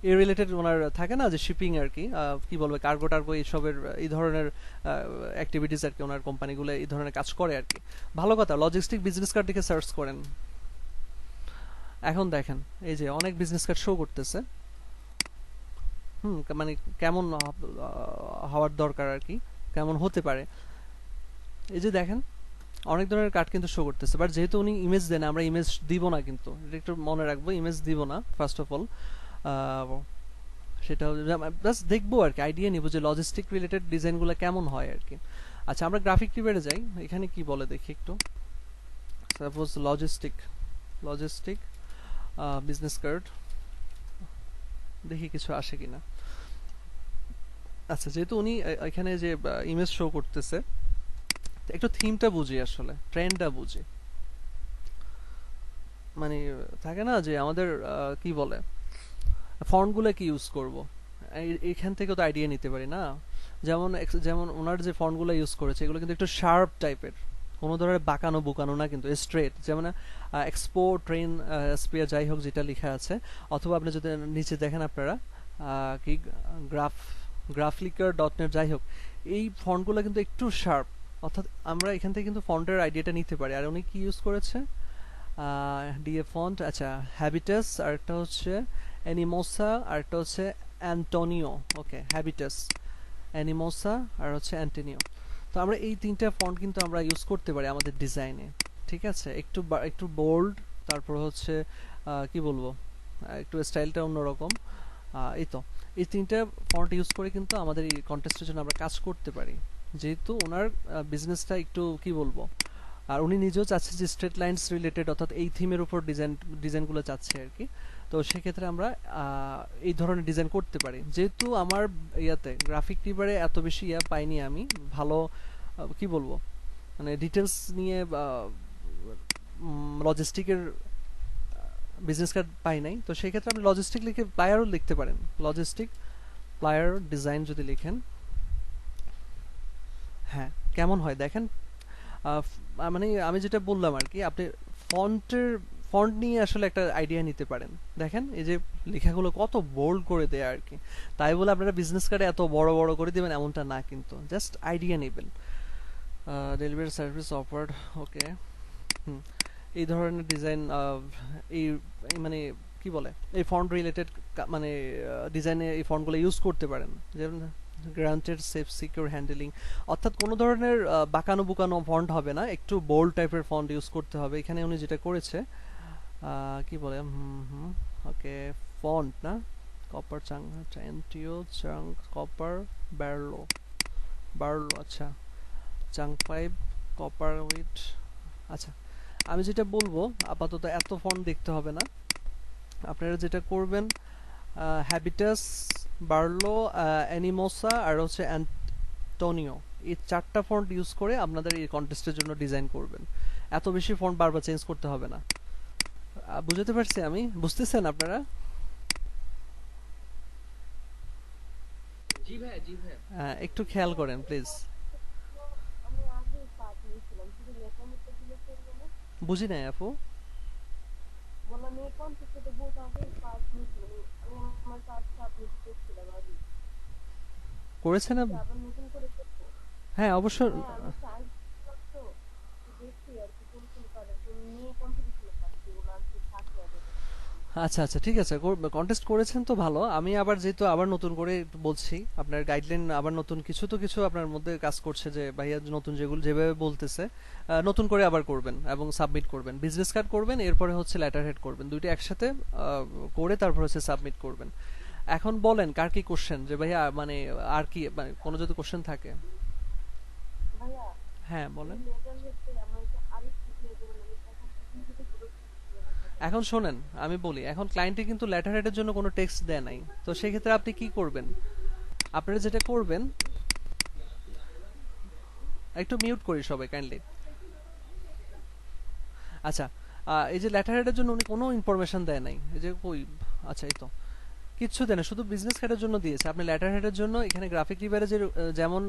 এই রিলেটেড ওনার থাকে না যে শিপিং আর কি, কি বলবে কার্গো টার্গো এইসবের এই ধরনের অ্যাক্টিভিটিস আর কি, ওনার কোম্পানিগুলো এই ধরনের কাজ করে আর কি। ভালো কথা, লজিস্টিক বিজনেস কার্ড দিকে সার্চ করেন। এখন দেখেন এই যে অনেক বিজনেস কার্ড শো করতেছে, মানে কেমন হওয়ার দরকার আর কি, কেমন হতে পারে। এই যে দেখেন অনেক ধরনের কার্ড কিন্তু শো করতেছে, বাট যেহেতু উনি ইমেজ দেন আমরা ইমেজ দিব না, কিন্তু এটা একটু মনে রাখবো, ইমেজ দিব না ফার্স্ট অফ অল। সেটা জাস্ট দেখবো আর কি, আইডিয়া নিব যে লজিস্টিক রিলেটেড ডিজাইনগুলো কেমন হয় আর কি। আচ্ছা আমরা গ্রাফিক কিবোর্ডে যাই, এখানে কি বলে দেখি একটু। সাপোজ লজিস্টিক বিজনেস কার্ড, দেখি কিছু আসে কিনা। আচ্ছা যেহেতু উনি এখানে যে ইমেজ শো করতেছে, একটু থিমটা বুঝি, আসলে ট্রেন্ডটা বুঝি, মানে থাকে না যে আমাদের কি বলে ফন্টগুলো কি ইউজ করব, এখান থেকে তো আইডিয়া নিতে পারি না। যেমন ওনার যে ফন্টগুলো ইউজ করেছে এগুলো কিন্তু একটু শার্প টাইপের, কোনো ধরনের বাঁকানো বুকানো না, কিন্তু স্ট্রেট, যেমন এক্সপো ট্রেন স্পিয়ার যাই হোক যেটা লেখা আছে, অথবা আপনি যদি নিচে দেখেন আপনারা কি গ্রাফলিকার.net যাই হোক, এই ফন্টগুলো কিন্তু একটু শার্প, অর্থাৎ আমরা এখান থেকে কিন্তু ফন্টের আইডিয়াটা নিতে পারি। আর উনি কি ইউজ করেছে ডিএ ফন্ট, আচ্ছা হ্যাবিটাস, আর একটা হচ্ছে অ্যানিমোসা, আর একটা হচ্ছে অ্যান্টোনিও। ওকে হ্যাবিটাস, অ্যানিমোসা আর হচ্ছে অ্যান্টোনিও। তো আমরা এই তিনটা ফন্ট কিন্তু আমরা ইউজ করতে পারি আমাদের ডিজাইনে, ঠিক আছে। একটু বোল্ড, তারপর হচ্ছে কি বলবো একটু স্টাইলটা অন্যরকম, এই তো এই তিনটা ফন্ট ইউজ করে কিন্তু আমাদের এই কন্টেস্টের জন্য আমরা কাজ করতে পারি, যেহেতু ওনার বিজনেসটা একটু কি বলবো, আর উনি নিজেও চাচ্ছে যে স্ট্রেট লাইনস রিলেটেড, অর্থাৎ এই থিমের উপর ডিজাইনগুলো চাচ্ছে আর কি। তো সেক্ষেত্রে আমরা এই ধরনের ডিজাইন করতে পারি। যেহেতু আমার ইয়াতে গ্রাফিক টিবারে এত বেশি পাইনি আমি, ভালো কি বলবো মানে ডিটেলস নিয়ে লজিস্টিকের বিজনেস কার্ড পাই নাই, তো সেই ক্ষেত্রে আপনি লজিস্টিক লিখে প্লায়ারও লিখতে পারেন, লজিস্টিক প্লায়ার ডিজাইন যদি লিখেন, হ্যাঁ কেমন হয় দেখেন। মানে আমি যেটা বললাম আর কি, আপনি ফন্ট নিয়ে আসলে একটা আইডিয়া নিতে পারেন। দেখেন এই যে লেখাগুলো কত বোল্ড করে দেয় আর কি, তাই বলে আপনারা বিজনেস কার্ডে এত বড় বড় করে দিবেন এমনটা না, কিন্তু জাস্ট আইডিয়া নেবেন। ডেলিভারি সার্ভিস অফার্ড, ওকে। হুম, এই ধরনের ডিজাইন এই এই মানে কি বলে এই ফন্ট রিলেটেড মানে ডিজাইনে এই ফন্টগুলো ইউজ করতে পারেন, যেমন গ্রান্টেড সেফ সিকিউর হ্যান্ডেলিং, অর্থাৎ কোনো ধরনের বাঁকানো বুকানো ফন্ট হবে না, একটু বোল্ড টাইপের ফন্ট ইউজ করতে হবে। এখানে উনি যেটা করেছে কি বলে, ওকে, ফন্ট না, কপার চাং এনটিও চাং কপার বার্লো বার্লো, আচ্ছা, চাং 5 কপার উইথ, আচ্ছা। আমি যেটা বলবো, আপাতত এত ফন্ট দেখতে হবে না, আপনারা যেটা করবেন হ্যাবিটাস, বার্লো, অ্যানিমোসা আর হচ্ছে অ্যান্টোনিও, এই 4টা ফন্ট ইউজ করে আপনাদের এই কন্টেস্টের জন্য ডিজাইন করবেন। এত বেশি ফন্ট বারবার চেঞ্জ করতে হবে না। বুঝতে পারছি আমি, বুঝতেছেন আপনারা? জি ভাই, জি ভাই। একটু খেয়াল করেন প্লিজ। আমি আগে পার্ট নিয়েছিলাম, শুধু লেখার মধ্যে দিলে চলবে না? বুঝি নাই আপু। বললাম এই কনসেপ্টে তো বহুত আগে পার্ট নিয়েছিলাম, আমি আমার পার্ট সাবমিট করছিলাম আগে, করেছেন কি আবার নতুন করে করবো? হ্যাঁ অবশ্যই। হ্যাঁ, আমি চাই তো দেখছি আর কি কোন কোন পারে তো নিয়ে কম্পিটিশনে পাচ্ছি, ওগুলো আর কি থাকে আগে। আচ্ছা আচ্ছা ঠিক আছে, কন্টেস্ট করেছেন তো ভালো। আমি আবার যেহেতু আবার নতুন করে একটু বলছি, আপনার গাইডলাইন আবার নতুন কিছু তো কিছু আপনার মধ্যে কাজ করছে, যে ভাইয়া নতুন যেগুলো যেভাবে বলতেছে নতুন করে আবার করবেন এবং সাবমিট করবেন। বিজনেস কার্ড করবেন, এরপরে হচ্ছে লেটার হেড করবেন, দুইটা একসাথে করে তারপর হচ্ছে সাবমিট করবেন। এখন বলেন কার কি কোশ্চেন, যে ভাইয়া মানে আর কি, মানে কোনো যদি কোশ্চেন থাকে। ভাইয়া হ্যাঁ বলেন। লেটার হচ্ছে আমার একটা আরেকটু ক্লিয়ার করে লাগে, এখন যদি পুরো এখন শোনেন আমি বলি, এখন ক্লায়েন্টে কিন্তু লেটার হেডের জন্য কোনো টেক্সট দেয় নাই, তো সেই ক্ষেত্রে আপনি কি করবেন, আপনারা যেটা করবেন, একটু মিউট করি সবাই কাইন্ডলি। আচ্ছা, এই যে লেটার হেডের জন্য উনি কোনো ইনফরমেশন দেয় নাই, এই যে কই, আচ্ছা এই তো কিচ্ছু দেয় না, শুধু বিজনেস কার্ডের জন্য দিয়েছে। আপনি লেটার হেডের জন্য এখানে গ্রাফিক রিভারে যেমন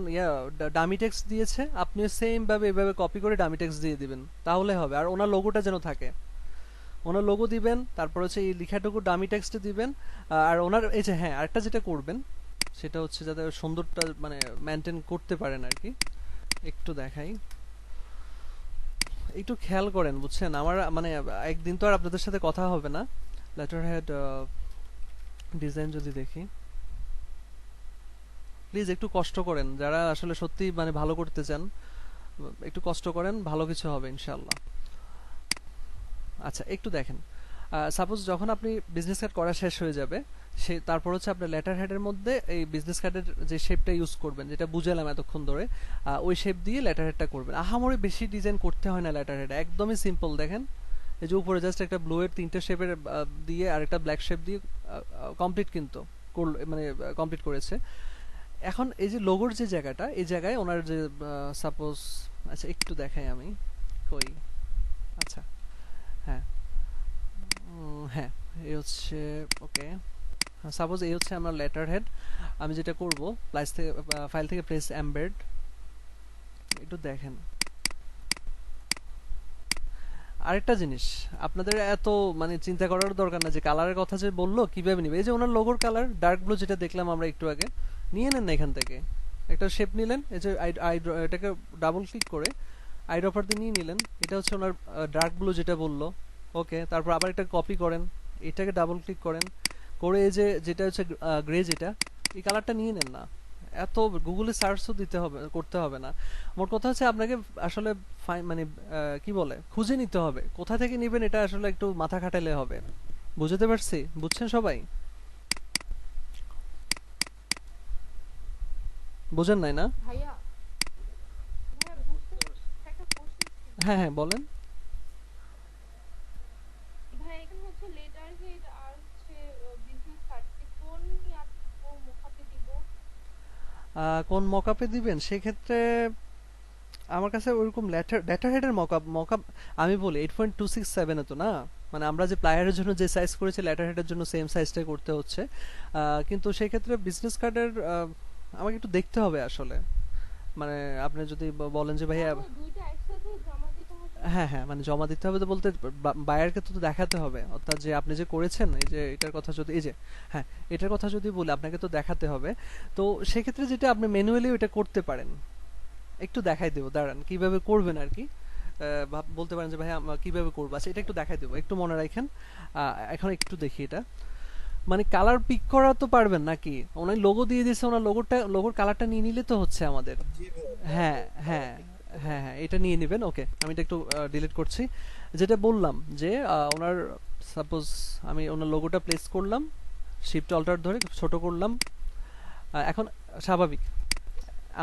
ডামি টেক্সট দিয়েছে, আপনি সেম ভাবে এভাবে কপি করে ডামি টেক্সট দিয়ে দিবেন, তাহলে হবে। আর ওনার লোগোটা যেন থাকে, ওনার লোগো দিবেন, তারপর হচ্ছে এই লেখাটুকু ডামি টেক্সটে দিবেন। আর ওনার এই যে হ্যাঁ আরেকটা যেটা করবেন সেটা হচ্ছে যাতে সুন্দরটা মানে মেনটেন করতে পারেন আর কি। একটু দেখাই, একটু খেয়াল করেন বুঝছেন, আমার মানে একদিন তো আর আপনাদের সাথে কথা হবে না। লেটার হেড ডিজাইন যদি দেখি, প্লিজ একটু কষ্ট করেন, যারা আসলে সত্যি মানে ভালো করতে চান একটু কষ্ট করেন, ভালো কিছু হবে ইনশাল্লাহ। আচ্ছা একটু দেখেন, সাপোজ যখন আপনি বিজনেস কার্ড করা শেষ হয়ে যাবে, তারপর হচ্ছে আপনার লেটার হেডের মধ্যে এই বিজনেস কার্ডের যে শেপটা ইউজ করবেন, যেটা বুঝালাম এতক্ষণ ধরে, ওই শেপ দিয়ে লেটার হেডটা করবেন। আহামরি বেশি ডিজাইন করতে হয় না লেটার হেড, একদমই সিম্পল। দেখেন এই যে উপরে জাস্ট একটা ব্লু এর 3টে শেপের দিয়ে আর একটা ব্ল্যাক শেপ দিয়ে কমপ্লিট কিন্তু মানে কমপ্লিট করেছে। এখন এই যে লোগোর যে জায়গাটা, এই জায়গায় ওনার যে সাপোজ, আচ্ছা একটু দেখাই আমি কই, আচ্ছা হ্যাঁ হ্যাঁ এই হচ্ছে ওকে, সাপোজ এই হচ্ছে আমার লেটার হেড। আমি যেটা করব, ফাইল থেকে প্রেস এমবেড, একটু দেখেন। আরেকটা জিনিস আপনাদের এত মানে চিন্তা করার দরকার না যে কালারের কথা যে বললো কিভাবে নিবে। এই যে ওনার লোগোর কালার ডার্ক ব্লু যেটা দেখলাম আমরা একটু আগে, নিয়ে নেন না এখান থেকে একটা শেপ নিলেন, এই যে এটাকে ডাবল ক্লিক করে আইড্রপার দিয়ে নিয়ে নিলেন, এটা হচ্ছে ওনার ডার্ক ব্লু যেটা বললো। ওকে, তারপর আবার একটা কপি করেন, এটাকে ডাবল ক্লিক করেন করে এই যে যেটা হচ্ছে গ্রে, যেটা এই কালারটা নিয়ে নেন না, এত গুগলে সার্চও দিতে হবে, করতে হবে না। মোট কথা হচ্ছে আপনাকে আসলে মানে কি বলে খুঁজে নিতে হবে, কোথা থেকে নেবেন এটা আসলে একটু মাথা খাটালে হবে। বুঝতে পারছি? বুঝছেন সবাই? বুঝেন নাই না? ভাইয়া ভাইয়া বুঝতে একটা কোশ্চেন, হ্যাঁ হ্যাঁ বলেন। ভাই এখানে হচ্ছে লেটার হেড আর হচ্ছে বিজনেস কার্ড, কোন কোন মুখাতে দিব? কোন মকআপে দিবেন সেক্ষেত্রে আমার কাছে ওইরকম লেটার হেডের মকআপ আমি বলি 8.267 এ তো না, মানে আমরা যে প্লায়ারের জন্য যে সাইজ করেছি লেটার হেডের জন্য সেম সাইজটাই করতে হচ্ছে। কিন্তু সেই ক্ষেত্রে বিজনেস কার্ডের আমাকে একটু দেখতে হবে আসলে, মানে আপনি যদি বলেন যে ভাইয়া দুইটা একসাথে জমা দিতে হবে? হ্যাঁ হ্যাঁ মানে জমা দিতে হবে তো বলতে বায়ারকে তো দেখাতে হবে, অর্থাৎ যে আপনি যে করেছেন এই যে এটার কথা যদি, এই যে হ্যাঁ এটার কথা যদি বলি আপনাকে তো দেখাতে হবে। তো সেক্ষেত্রে যেটা আপনি ম্যানুয়ালি ওইটা করতে পারেন, একটু দেখাই দেবো, দাঁড়ান কিভাবে করবেন আর কি। বলতে পারেন যে ভাই আমরা কিভাবে করবো, আচ্ছা এটা একটু দেখাই দেবো, একটু মনে রাখেন। এখন একটু দেখি এটা, মানে কালার পিক করা তো পারবেন নাকি? ওনার লোগো দিয়ে দিয়েছে, ওনার লোগোর কালারটা নিয়ে নিলে তো হচ্ছে আমাদের। জি ভাই হ্যাঁ হ্যাঁ হ্যাঁ হ্যাঁ, এটা নিয়ে নেবেন। ওকে, আমি এটা একটু ডিলিট করছি। যেটা বললাম যে ওনার, সাপোজ আমি ওনার লোগোটা প্লেস করলাম, শিফট অল্টার ধরে ছোট করলাম। এখন স্বাভাবিক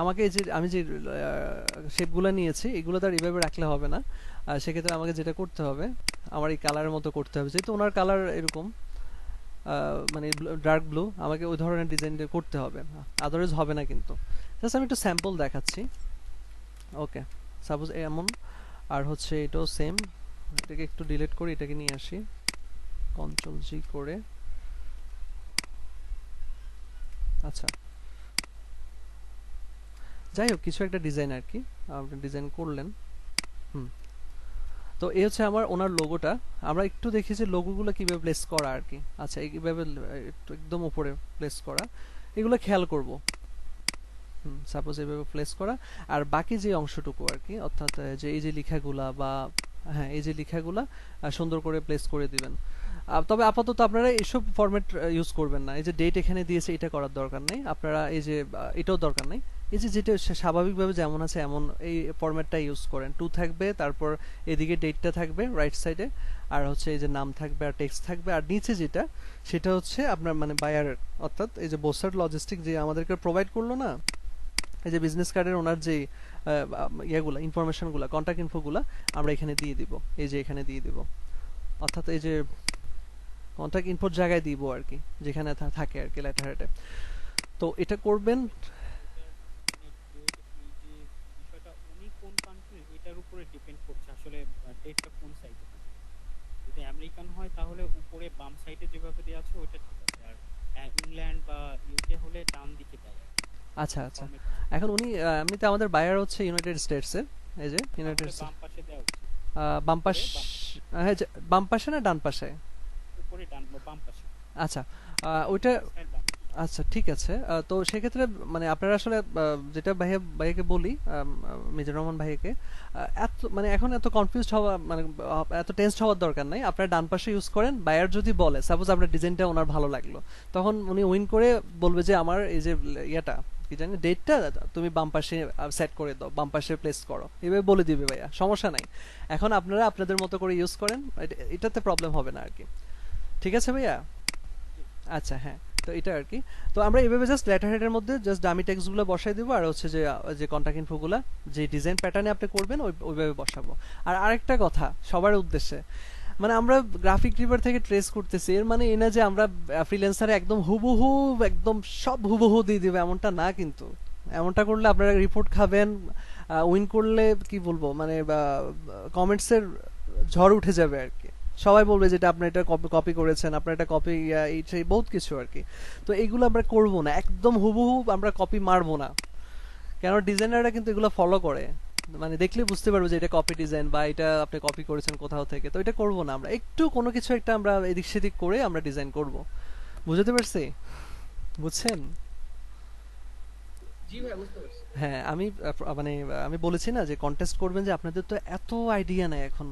আমাকে এই যে আমি যে শেপগুলো নিয়েছি এগুলো তো আর এইভাবে রাখলে হবে না। সেক্ষেত্রে আমাকে যেটা করতে হবে, আমার এই কালারের মতো করতে হবে, যেহেতু ওনার কালার এরকম মানে ডার্ক ব্লু, আমাকে ওই ধরনের ডিজাইনটা করতে হবে, আদারওয়াইজ হবে না কিন্তু। জাস্ট আমি একটু স্যাম্পল দেখাচ্ছি। ওকে, সাপোজ এমন, আর হচ্ছে এটাও সেম। এটাকে একটু ডিলিট করি, এটাকে নিয়ে আসি কন্ট্রোল জি করে। আচ্ছা, যাই হোক কিছু একটা ডিজাইন আর কি আপনি ডিজাইন করলেন। হুম, তো এই হচ্ছে আমার ওনার লোগোটা। আমরা একটু দেখি যে লোগোগুলো কিভাবে প্লেস করা আর কি। আচ্ছা, এইভাবে একটু একদম উপরে প্লেস করা, এগুলো খেয়াল করব। সাপোজ এইভাবে প্লেস করা, আর বাকি যে অংশটুকু আর কি, অর্থাৎ যে এই যে লেখাগুলা বা হ্যাঁ এই যে লেখাগুলা সুন্দর করে প্লেস করে দিবেন। তবে আপাতত আপনারা এইসব ফরম্যাট ইউজ করবেন না। এই যে ডেট এখানে দিয়েছে এটা করার দরকার নেই আপনারা, এই যে এটাও দরকার নেই। এই যে যেটা স্বাভাবিকভাবে যেমন আছে এমন এই ফরম্যাটটা ইউজ করেন। টু থাকবে, তারপর এদিকে ডেটটা থাকবে রাইট সাইডে, আর হচ্ছে এই যে নাম থাকবে আর টেক্সট থাকবে, আর নিচে যেটা সেটা হচ্ছে আপনার মানে বায়ার, অর্থাৎ এই যে বোসার্ট লজিস্টিক যে আমাদেরকে প্রোভাইড করলো না, এই যে বিজনেস কার্ডের ওনার যে ইয়েগুলা ইনফরমেশনগুলা কন্ট্যাক্ট ইনফোগুলা আমরা এখানে দিয়ে দিব, এই যে এখানে দিয়ে দিব, অর্থাৎ এই যে কন্ট্যাক্ট ইনফোর জায়গায় দিব আর কি, যেখানে থাকে আর কি লেটার হেডে। তো এটা করবেন। বিষয়টা উনি কোন কান্ট্রির এটার উপরে ডিপেন্ড করছে আসলে, ডেটটা কোন সাইডে। যদি আমেরিকান হয় তাহলে উপরে বাম সাইডে যেভাবে দেওয়া আছে ওটা ঠিক আছে, আর ইংল্যান্ড বা ইউকে হলে ডান দিকে দেয়। আচ্ছা আচ্ছা, এখন উনি এমনিতে আমাদের বায়ার হচ্ছে ইউনাইটেড স্টেটসের, এই যে ইউনাইটেড বাম পাশে দেওয়া উচিত। বাম পাশ, হ্যাঁ বাম পাশে না ডান পাশে? উপরে ডান বা বাম পাশে। আচ্ছা, ওইটা আচ্ছা ঠিক আছে। তো সেক্ষেত্রে মানে আপনারা আসলে যেটা ভাইয়াকে বলি, মিজানুর রহমান ভাইয়াকে, এত মানে এখন এত কনফিউজড হওয়া মানে এত টেনসড হওয়ার দরকার নাই। আপনারা ডান পাশে ইউজ করেন। বায়ার যদি বলে সাপোজ আপনার ডিজাইনটা ওনার ভালো লাগলো, তখন উনি উইন করে বলবে যে আমার এই যে ইয়েটা কি জানি ডেটটা তুমি বাম পাশে সেট করে দাও, বাম পাশে প্লেস করো, এভাবে বলে দিবে ভাইয়া, সমস্যা নাই। এখন আপনারা আপনাদের মতো করে ইউজ করেন, এটাতে প্রবলেম হবে না আর কি। ঠিক আছে ভাইয়া? আচ্ছা হ্যাঁ, তো এটা আর কি। তো আমরা এইভাবে জাস্ট লেটার হেডের মধ্যে জাস্ট ডামি টেক্সটগুলো বসাই দেবো, আর হচ্ছে যে যে কন্টাক্ট ইনফোগুলো যে ডিজাইন প্যাটার্নে আপনি করবেন ওইভাবে বসাবো। আর আরেকটা কথা সবার উদ্দেশ্যে, মানে আমরা গ্রাফিক রিভার থেকে ট্রেস করতেছি, এর মানে এই না যে আমরা ফ্রিল্যান্সারে একদম হুবহু একদম সব হুবহু দিয়ে দেবে, এমনটা না কিন্তু। এমনটা করলে আপনারা রিপোর্ট খাবেন, উইন করলে কি বলবো মানে কমেন্টসের ঝড় উঠে যাবে আর কি। সবাই বলবে যে এটা আপনি এটা কপি করেছেন, আপনার এটা কপি, এই সেই বহুত কিছু আর কি। তো এইগুলো আমরা করবো না, একদম হুবহু আমরা কপি মারবো না, কেন ডিজাইনাররা কিন্তু এগুলো ফলো করে, মানে দেখলে বুঝতে পারবো যে এটা কপি ডিজাইন বা এটা আপনি কপি করেছেন কোথাও থেকে। তো এটা করবো না আমরা, একটু কোনো কিছু একটা আমরা এদিক সেদিক করে আমরা ডিজাইন করব। বুঝতে পারছি? বুঝছেন? জি ভাই বুঝতে পারছি। হ্যাঁ, আমি মানে আমি বলেছি না যে কন্টেস্ট করবেন, যে আপনাদের তো এত আইডিয়া নাই এখন,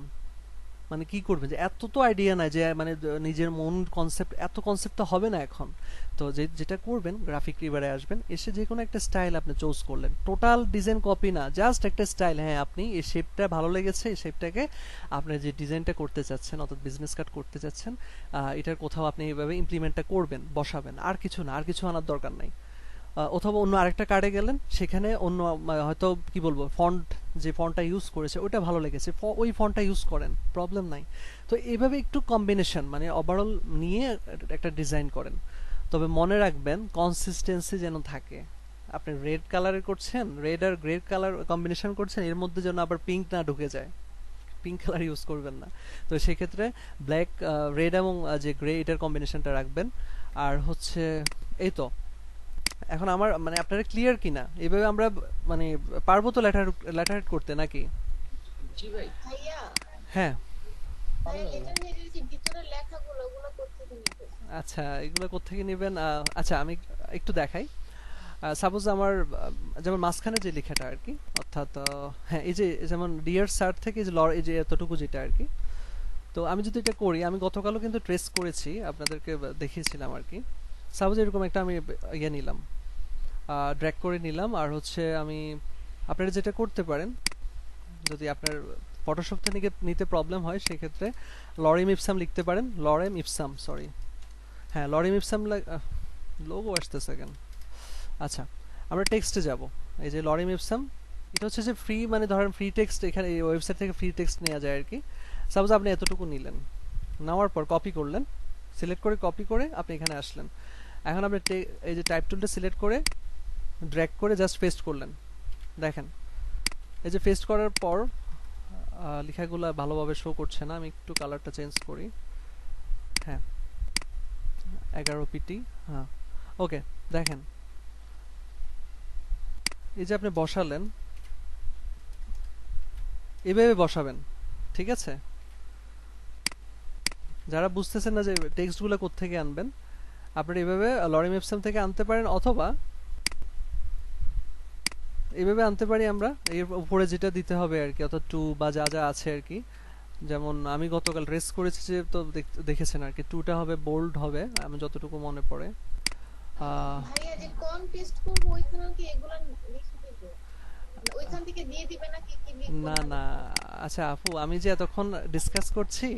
মানে কি করবেন যে এত তো আইডিয়া নাই যে মানে নিজের মন কনসেপ্ট, এত কনসেপ্ট তো হবে না এখন। তো যেটা করবেন গ্রাফিক রিভারে আসবেন, এসে যে কোনো একটা স্টাইল আপনি চুজ করলেন, টোটাল ডিজাইন কপি না, জাস্ট একটা স্টাইল। হ্যাঁ, আপনি এই শেপটা ভালো লেগেছে, এই শেপটাকে আপনি যে ডিজাইনটা করতে চাচ্ছেন অর্থাৎ বিজনেস কার্ড করতে চাচ্ছেন, এটার কোথাও আপনি এইভাবে ইমপ্লিমেন্টটা করবেন, বসাবেন, আর কিছু না, আর কিছু আনার দরকার নাই। অথবা অন্য আরেকটা কার্ডে গেলেন, সেখানে অন্য হয়তো কি বলবো ফন্ট, যে ফন্টটা ইউজ করেছে ওইটা ভালো লেগেছে, ওই ফন্টটা ইউজ করেন, প্রবলেম নাই। তো এইভাবে একটু কম্বিনেশন মানে ওভারঅল নিয়ে একটা ডিজাইন করেন। তবে মনে রাখবেন কনসিস্টেন্সি যেন থাকে। আপনি রেড কালারের করছেন, রেড আর গ্রে কালার কম্বিনেশন করছেন, এর মধ্যে যেন আবার পিঙ্ক না ঢুকে যায়, পিঙ্ক কালার ইউজ করবেন না। তো সেক্ষেত্রে ব্ল্যাক, রেড এবং যে গ্রে এটার কম্বিনেশনটা রাখবেন। আর হচ্ছে এই তো, এখন আমার মানে আপনারা ক্লিয়ার কিনা এইভাবে আমরা মানে পারবো তো লেটার করতে নাকি? জি ভাই। ভাইয়া, হ্যাঁ ভাইয়া লেটার হেডের যে ভিতরে লেখাগুলো ওগুলো কোত্থেকে নিবে? আচ্ছা, এগুলো কোত্থেকে নেবেন? আচ্ছা আমি একটু দেখাই। সাপোজ আমার যেমন মাঝখানে যে লেখাটা আর কি, অর্থাৎ হ্যাঁ এই যে যেমন ডিয়ার স্যার থেকে এই যে এই যে এতটুকু যেটা আর কি, তো আমি যদি এটা করি, আমি গতকালও কিন্তু ট্রেস করেছি, আপনাদেরকে দেখিয়েছিলাম আর কি। সাপোজ এরকম একটা আমি ইয়ে নিলাম, ড্র্যাগ করে নিলাম, আর হচ্ছে আমি আপনারা যেটা করতে পারেন, যদি আপনার ফটোশপ থেকে নিতে প্রবলেম হয় সেক্ষেত্রে লরেম ইপসাম লিখতে পারেন, লরেম ইপসাম, সরি হ্যাঁ লরেম ইপসাম, লোগো আসতেছে কেন, আচ্ছা আমরা টেক্সটে যাব। এই যে লরেম ইপসাম, এটা হচ্ছে যে ফ্রি, মানে ধরেন ফ্রি টেক্সট, এখানে এই ওয়েবসাইট থেকে ফ্রি টেক্সট নেওয়া যায় আর কি। সাপোজ আপনি এতটুকু নিলেন, নেওয়ার পর কপি করলেন, সিলেক্ট করে কপি করে আপনি এখানে আসলেন। এখন আপনি এই যে টাইপ টুলটা সিলেক্ট করে ড্র্যাগ করে জাস্ট পেস্ট করলেন। দেখেন এই যে পেস্ট করার পর লেখাগুলো ভালোভাবে শো করছে না, আমি একটু কালারটা চেঞ্জ করি। হ্যাঁ 11 পিটি, হ্যাঁ ওকে। দেখেন এই যে আপনি বসালেন, এভাবে বসাবেন, ঠিক আছে? যারা বুঝতেছেন না যে টেক্সটগুলো কোত্থেকে আনবেন, আপনারা এভাবে লরেম ইপসাম থেকে আনতে পারেন, অথবা এইভাবে আনতে পারি আমরা। এর উপরে যেটা দিতে হবে আর কি, অর্থাৎ টু বা যা যা আছে আর কি, যেমন আমি গতকাল রেস করেছি যে, তো দেখেছেন আর কি, টুটা হবে বোল্ড হবে, আমি যতটুকু মনে পড়ে। ভাইয়া যে কোন টেস্ট করব ওইখানে কি এগুলা লিখে দিব, মানে ওইখান থেকে দিয়ে দিবে না কি কি লিখব? না না, আচ্ছা আপু, আমি যে এতক্ষণ ডিসকাস করছি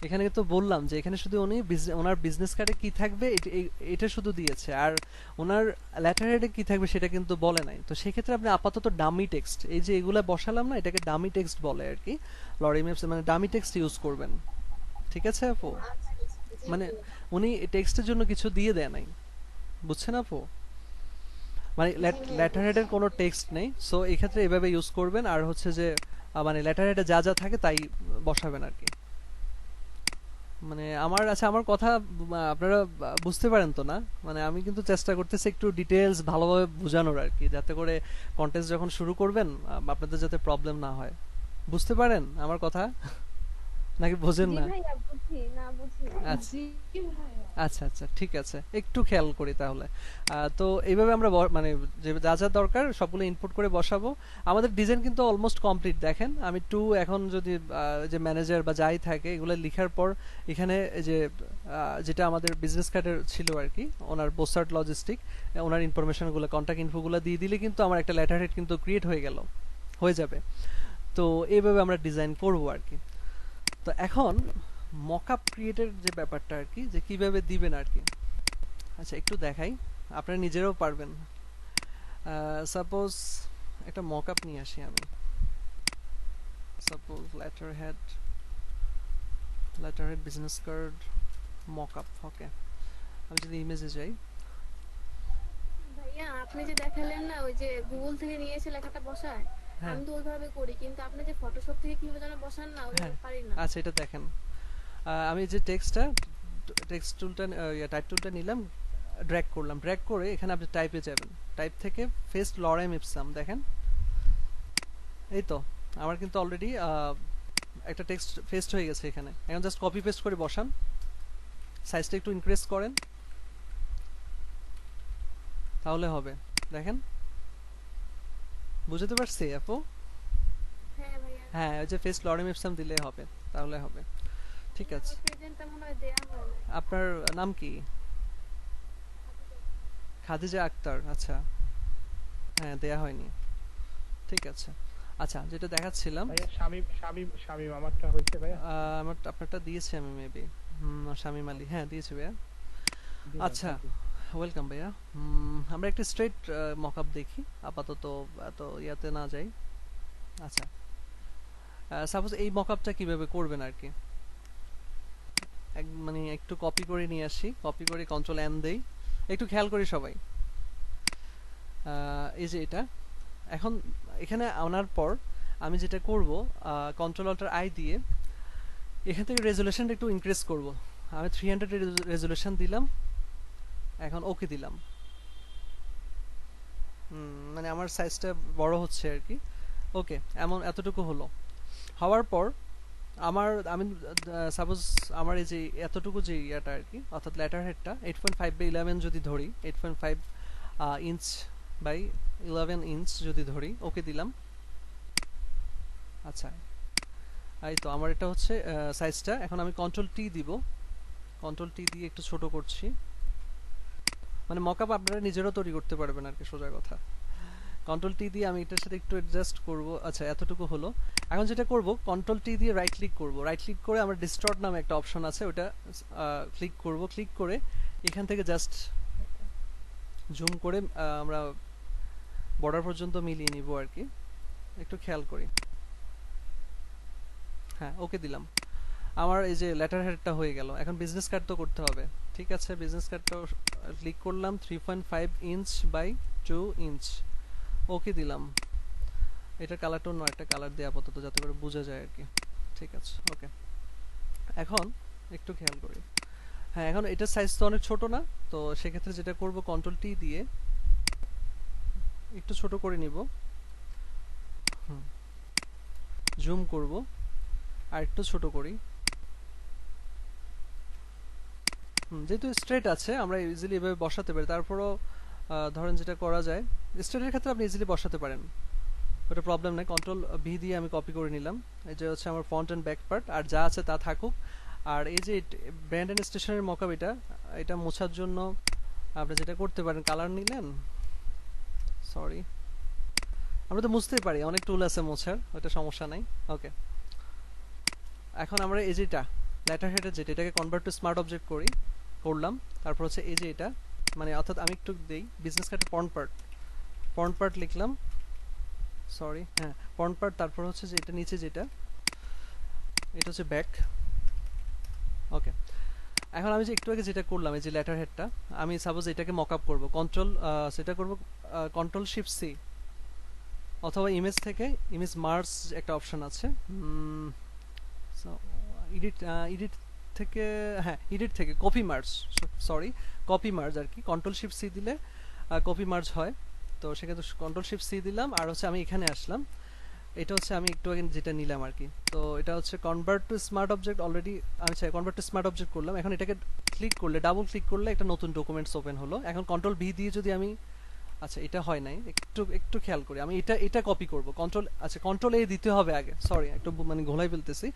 এখানে তো বললাম যে এখানে শুধু উনি ওনার বিজনেস কার্ডে কি থাকবে এটা শুধু দিয়েছে, আর ওনার লেটার হেডে কি থাকবে সেটা কিন্তু বলে নাই। তো সেক্ষেত্রে আপনি আপাতত ডামি টেক্সট, এই যে এগুলা বসালাম না, এটাকে ডামি টেক্সট বলে আর কি, লরেম ইপসাম, মানে ডামি টেক্সট ইউজ করবেন, ঠিক আছে আপু? মানে উনি টেক্সটের জন্য কিছু দিয়ে দেয় নাই, বুঝছেন আপু? মানে লেটার হেডের কোনো টেক্সট নেই, সো এই ক্ষেত্রে এভাবে ইউজ করবেন। আর হচ্ছে যে মানে লেটার হেডে যা যা থাকে তাই বসাবেন আর কি। মানে আমার, আচ্ছা আমার কথা আপনারা বুঝতে পারেন তো না? মানে আমি কিন্তু চেষ্টা করতেছি একটু ডিটেলস ভালোভাবে বোঝানোর আর কি, যাতে করে কন্টেন্ট যখন শুরু করবেন আপনাদের যাতে প্রবলেম না হয়। বুঝতে পারেন আমার কথা নাকি বোঝেন জি না? ভাইয়া বুঝি, না বুঝি। আচ্ছা জি ভাইয়া। আচ্ছা আচ্ছা ঠিক আছে, একটু খেয়াল করি তাহলে। তো এইভাবে আমরা মানে যে যা যা দরকার সবগুলো ইনপুট করে বসাবো। আমাদের ডিজাইন কিন্তু অলমোস্ট কমপ্লিট। দেখেন আমি টু এখন যদি যে ম্যানেজার বা যাই থাকে এগুলো লেখার পর এখানে যে যেটা আমাদের বিজনেস কার্ডের ছিল আর কি, ওনার বোসার্ট লজিস্টিক, ওনার ইনফরমেশনগুলো, কন্ট্যাক্ট ইনফোগুলো দিয়ে দিলে কিন্তু আমার একটা লেটার হেড কিন্তু ক্রিয়েট হয়ে যাবে। তো এইভাবে আমরা ডিজাইন করবো আর কি। তো এখন মকআপ ক্রিয়েটের যে ব্যাপারটা আর কি, যে কিভাবে দিবেন আর কি, আচ্ছা একটু দেখাই, আপনারা নিজেরাও পারবেন। সাপোজ একটা মকআপ নিয়ে আসি আমি, suppose letter head business card mockup, okay. আমি যদি ইমেজে যাই, ভাইয়া আপনি যে দেখালেন না ওই যে গুগল থেকে নিয়ে এসে লেখাটা বসায়, হ্যাঁ আমি তো ওইভাবে করি, কিন্তু আপনি যে ফটোশপ থেকে কিভাবে যেন বসান না, হ্যাঁ ওইভাবে পারি না। আচ্ছা এটা দেখেন, আমি যে টেক্সট টুলটা টাইপ টুলটা নিলাম, ড্র্যাগ করলাম, ড্র্যাগ করে এখানে আপনি টাইপে যাবেন, টাইপ থেকে ফেস্ট লরেম ইপসাম, দেখেন এই তো আমার কিন্তু অলরেডি একটা টেক্সট ফেস্ট হয়ে গেছে এখানে। এখন জাস্ট কপি পেস্ট করে বসান, সাইজটা একটু ইনক্রিজ করেন, তাহলে হবে। দেখেন বুঝতে পারছি আপু? হ্যাঁ ভাইয়া। হ্যাঁ ওই যে ফেস্ট লরেম ইপসাম দিলে হবে, তাহলে হবে। ঠিক আছে, প্রেজেন্টটা মনে হয় দেয়া হয় না। আপনার নাম কি? খাদিজা আক্তার, আচ্ছা হ্যাঁ দেয়া হয়নি, ঠিক আছে। আচ্ছা যেটা দেখাচ্ছিলাম, ভাইয়া শামিম শামিম শামিম আমারটা হইছে ভাইয়া? আমার আপনারটা দিয়েছি আমি মেবি, শামিম আলী, হ্যাঁ দিয়েছি ভাইয়া। আচ্ছা ওয়েলকাম ভাইয়া। আমরা একটা স্ট্রেট মকআপ দেখি আপাতত, এত ইয়াতে না যাই। আচ্ছা সাপোজ এই মকআপটা কিভাবে করবেন আর কি, মানে একটু কপি করে নিয়ে আসি, কপি করে কন্ট্রোল এন দেই, একটু খেয়াল করি সবাই। এই যে এটা এখন এখানে আনার পর আমি যেটা করব, কন্ট্রোল অল্টার আই দিয়ে এখান থেকে রেজুলেশনটা একটু ইনক্রিজ করব। আমি 300 রেজুলেশন দিলাম, এখন ওকে দিলাম। মানে আমার সাইজটা বড় হচ্ছে আর কি, ওকে এমন এতটুকু হলো। হওয়ার পর আমি সাপোজ আমার এই যে এতটুকু যে ইয়াটা আর কি, অর্থাৎ লেটার হেডটা 8.5 বা 11 যদি ধরি, 8.5 ইঞ্চ বাই 11 ইঞ্চ যদি ধরি, ওকে দিলাম। আচ্ছা এই তো আমার এটা হচ্ছে সাইজটা। এখন আমি কন্ট্রোল টি দিব, কন্ট্রোল টি দিয়ে একটু ছোট করছি, মানে মকআপ আপনারা নিজেরাও তৈরি করতে পারবেন আর কি, সোজা কথা। কন্ট্রোল টি দিয়ে আমি এটার সাথে একটু অ্যাডজাস্ট করব। আচ্ছা এতটুকু হলো। এখন যেটা করব, কন্ট্রোল টি দিয়ে রাইট ক্লিক করব, রাইট ক্লিক করে আমার ডিস্টর্ট নামে একটা অপশন আছে, ওটা ক্লিক করব। ক্লিক করে এখান থেকে জাস্ট জুম করে আমরা বর্ডার পর্যন্ত মিলিয়ে নিব আর কি, একটু খেয়াল করি। হ্যাঁ ওকে দিলাম। আমার এই যে লেটার হেডটা হয়ে গেল। এখন বিজনেস কার্ড তো করতে হবে, ঠিক আছে। বিজনেস কার্ডটা ক্লিক করলাম, 3.5 ইঞ্চ বাই 2 ইঞ্চ, ওকে দিলাম। এটা কালারটা অন্য একটা কালার দিয়ে আপাতত, যাতে করে বোঝা যায় আর কি, ঠিক আছে ওকে। এখন একটু খেয়াল করি, হ্যাঁ এখন এটার সাইজ তো অনেক ছোট না, তো সেক্ষেত্রে যেটা করব, কন্ট্রোল টি দিয়ে একটু ছোট করে নিব, জুম করব আর একটু ছোট করি। যেহেতু স্ট্রেট আছে আমরা ইজিলি এভাবে বসাতে পারি। তারপরও ধরেন যেটা করা যায়, স্ট্রেটের ক্ষেত্রে আপনি ইজিলি বসাতে পারেন, ওটা প্রবলেম নাই। কন্ট্রোল ভি দিয়ে আমি কপি করে নিলাম। এই যে হচ্ছে আমার ফ্রন্ট এন্ড ব্যাক পার্ট, আর যা আছে তা থাকুক। আর এই যে ব্র্যান্ড এন্ড স্টেশনের মকআপ, এটা মোছার জন্য আপনি যেটা করতে পারেন, কালার নিলেন, সরি আমরা তো মুছতেই পারি, অনেক টুল আছে মোছার, ওটা সমস্যা নাই। ওকে এখন আমরা এই যেটা লেটার হেডের যেটা, এটাকে কনভার্ট টু স্মার্ট অবজেক্ট করলাম। তারপর হচ্ছে এই যে এটা, মানে অর্থাৎ আমি একটু দেই বিজনেস কার্ডের ফ্রন্ট পার্ট লিখলাম, সরি হ্যাঁ ফ্রন্ট পার্ট। তারপর হচ্ছে যে এটা নিচে যেটা, এটা হচ্ছে ব্যাক। ওকে এখন আমি যে একটু আগে যেটা করলাম, এই যে লেটার হেডটা, আমি সাপোজ এটাকে মকআপ করব, সেটা করব কন্ট্রোল শিফট সি, অথবা ইমেজ থেকে ইমেজ মার্জ একটা অপশন আছে, এডিট থেকে, হ্যাঁ এডিট থেকে copy merge, sorry copy merge আর কি। কন্ট্রোল শিফট সি দিলে কপি মার্জ হয়, তো সেক্ষেত্রে কন্ট্রোল শিফট সি দিলাম। আর হচ্ছে আমি এখানে আসলাম, এটা হচ্ছে আমি একটু আগে যেটা নিলাম আর কি, তো এটা হচ্ছে convert to smart object. Already আমি চাই কনভার্ট টু স্মার্ট অবজেক্ট করলাম। এখন এটাকে ক্লিক করলে, ডাবল ক্লিক করলে একটা নতুন ডকুমেন্টস ওপেন হলো। এখন কন্ট্রোল ভি দিয়ে যদি আমি, আচ্ছা এটা হয় নাই, একটু খেয়াল করি, আমি এটা কপি করব। কন্ট্রোল এ দিতে হবে আগে, সরি একটু মানে ঘোলাই ফেলতেছি।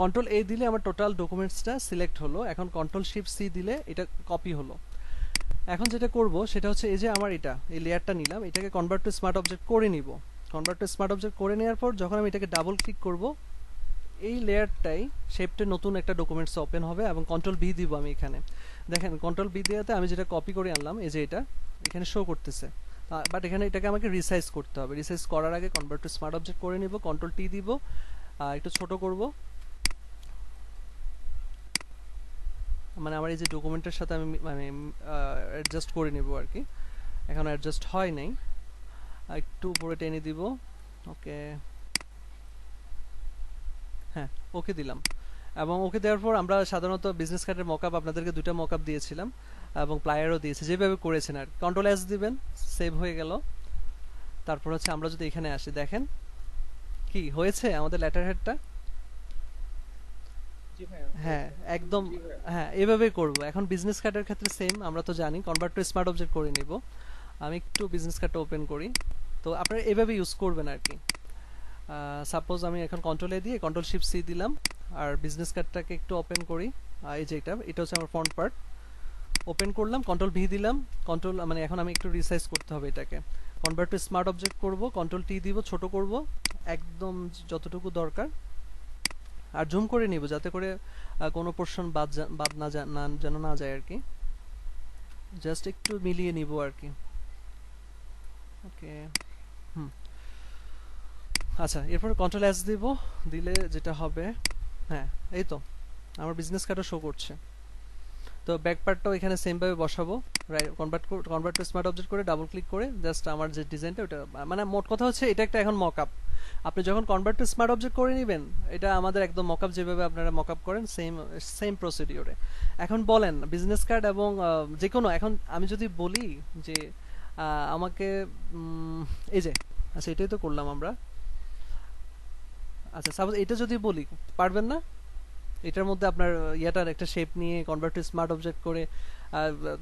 কন্ট্রোল এ দিলে আমার টোটাল ডকুমেন্টসটা সিলেক্ট হলো। এখন কন্ট্রোল শিফট সি দিলে এটা কপি হলো। এখন যেটা করব সেটা হচ্ছে, এই যে আমার এই লেয়ারটা নিলাম, এটাকে কনভার্ট টু স্মার্ট অবজেক্ট করে নিব। কনভার্ট টু স্মার্ট অবজেক্ট করে নেওয়ার পর যখন আমি এটাকে ডাবল ক্লিক করব, এই লেয়ারটাই শেপটে নতুন একটা ডকুমেন্টস ওপেন হবে, এবং কন্ট্রোল ভি দিব আমি এখানে। দেখেন কন্ট্রোল ভি দেওয়াতে আমি যেটা কপি করে আনলাম, এই যে এটা এখানে শো করতেছে, বাট এখানে এটাকে আমাকে রিসাইজ করতে হবে। রিসাইজ করার আগে কনভার্ট টু স্মার্ট অবজেক্ট করে নিব, কন্ট্রোল টি দিব, একটু ছোট করব, মানে আমার এই যে ডকুমেন্টের সাথে আমি মানে অ্যাডজাস্ট করে নিব আর কি। এখন অ্যাডজাস্ট হয় নাই, একটু উপরে টেনে দিব, ওকে হ্যাঁ ওকে দিলাম। এবং ওকে দেওয়ার পর আমরা সাধারণত বিজনেস কার্ডের মকআপ আপনাদেরকে দুটো মকআপ দিয়েছিলাম, এবং প্লায়ারও দিয়েছি, যেভাবে করেছেন আর কন্ট্রোল এস দিবেন, সেভ হয়ে গেল। তারপর হচ্ছে আমরা যদি এখানে আসি, দেখেন কি হয়েছে আমাদের লেটার হেডটা। হ্যাঁ একদম, হ্যাঁ এভাবেই করব। এখন বিজনেস কার্ডের ক্ষেত্রে সেম, আমরা তো জানি কনভার্ট টু স্মার্ট অবজেক্ট করে নিব। আমি একটু বিজনেস কার্ডটা ওপেন করি, তো আপনারা এভাবে ইউজ করবেন আর কি। সাপোজ আমি এখন কন্ট্রোল এ দিয়ে কন্ট্রোল শিফট সি দিলাম, আর বিজনেস কার্ডটাকে একটু ওপেন করি। এই যে এটা হচ্ছে আমার ফ্রন্ট পার্ট, ওপেন করলাম, কন্ট্রোল ভি দিলাম, কন্ট্রোল মানে এখন আমি একটু রিসাইজ করতে হবে এটাকে। কনভার্ট টু স্মার্ট অবজেক্ট করব, কন্ট্রোল টি দিব, ছোট করব একদম যতটুকু দরকার, আর জুম করে নিব যাতে করে কোনো পোরশন বাদ না যেন না যায় আর কি। জাস্ট একটু মিলিয়ে নিব আর কি। ওকে আচ্ছা, এরপর কন্ট্রোল এস দিব, দিলে যেটা হবে, হ্যাঁ এই তো আমার বিজনেস কার্ডও শো করছে। তো ব্যাক পার্টটাও এখানে সেম ভাবে বসাবো, কনভার্ট টু স্মার্ট অবজেক্ট করে ডাবল ক্লিক করে জাস্ট আমার যে ডিজাইনটা, ওটা মানে মোট কথা হচ্ছে এটা একটা এখন মকআপ। আপনি যখন কনভার্ট টু স্মার্ট অবজেক্ট করে নেবেন, এটা আমাদের একদম মকআপ, যেভাবে আপনারা মকআপ করেন সেম প্রসিডিওরে। এখন বলেন বিজনেস কার্ড এবং যে কোনো, এখন আমি যদি বলি যে আমাকে এই যে, আচ্ছা এটাই তো করলাম আমরা। আচ্ছা সাপোজ এটা যদি বলি, পারবেন না? এটার মধ্যে আপনার ইয়াটার একটা শেপ নিয়ে কনভার্ট টু স্মার্ট অবজেক্ট করে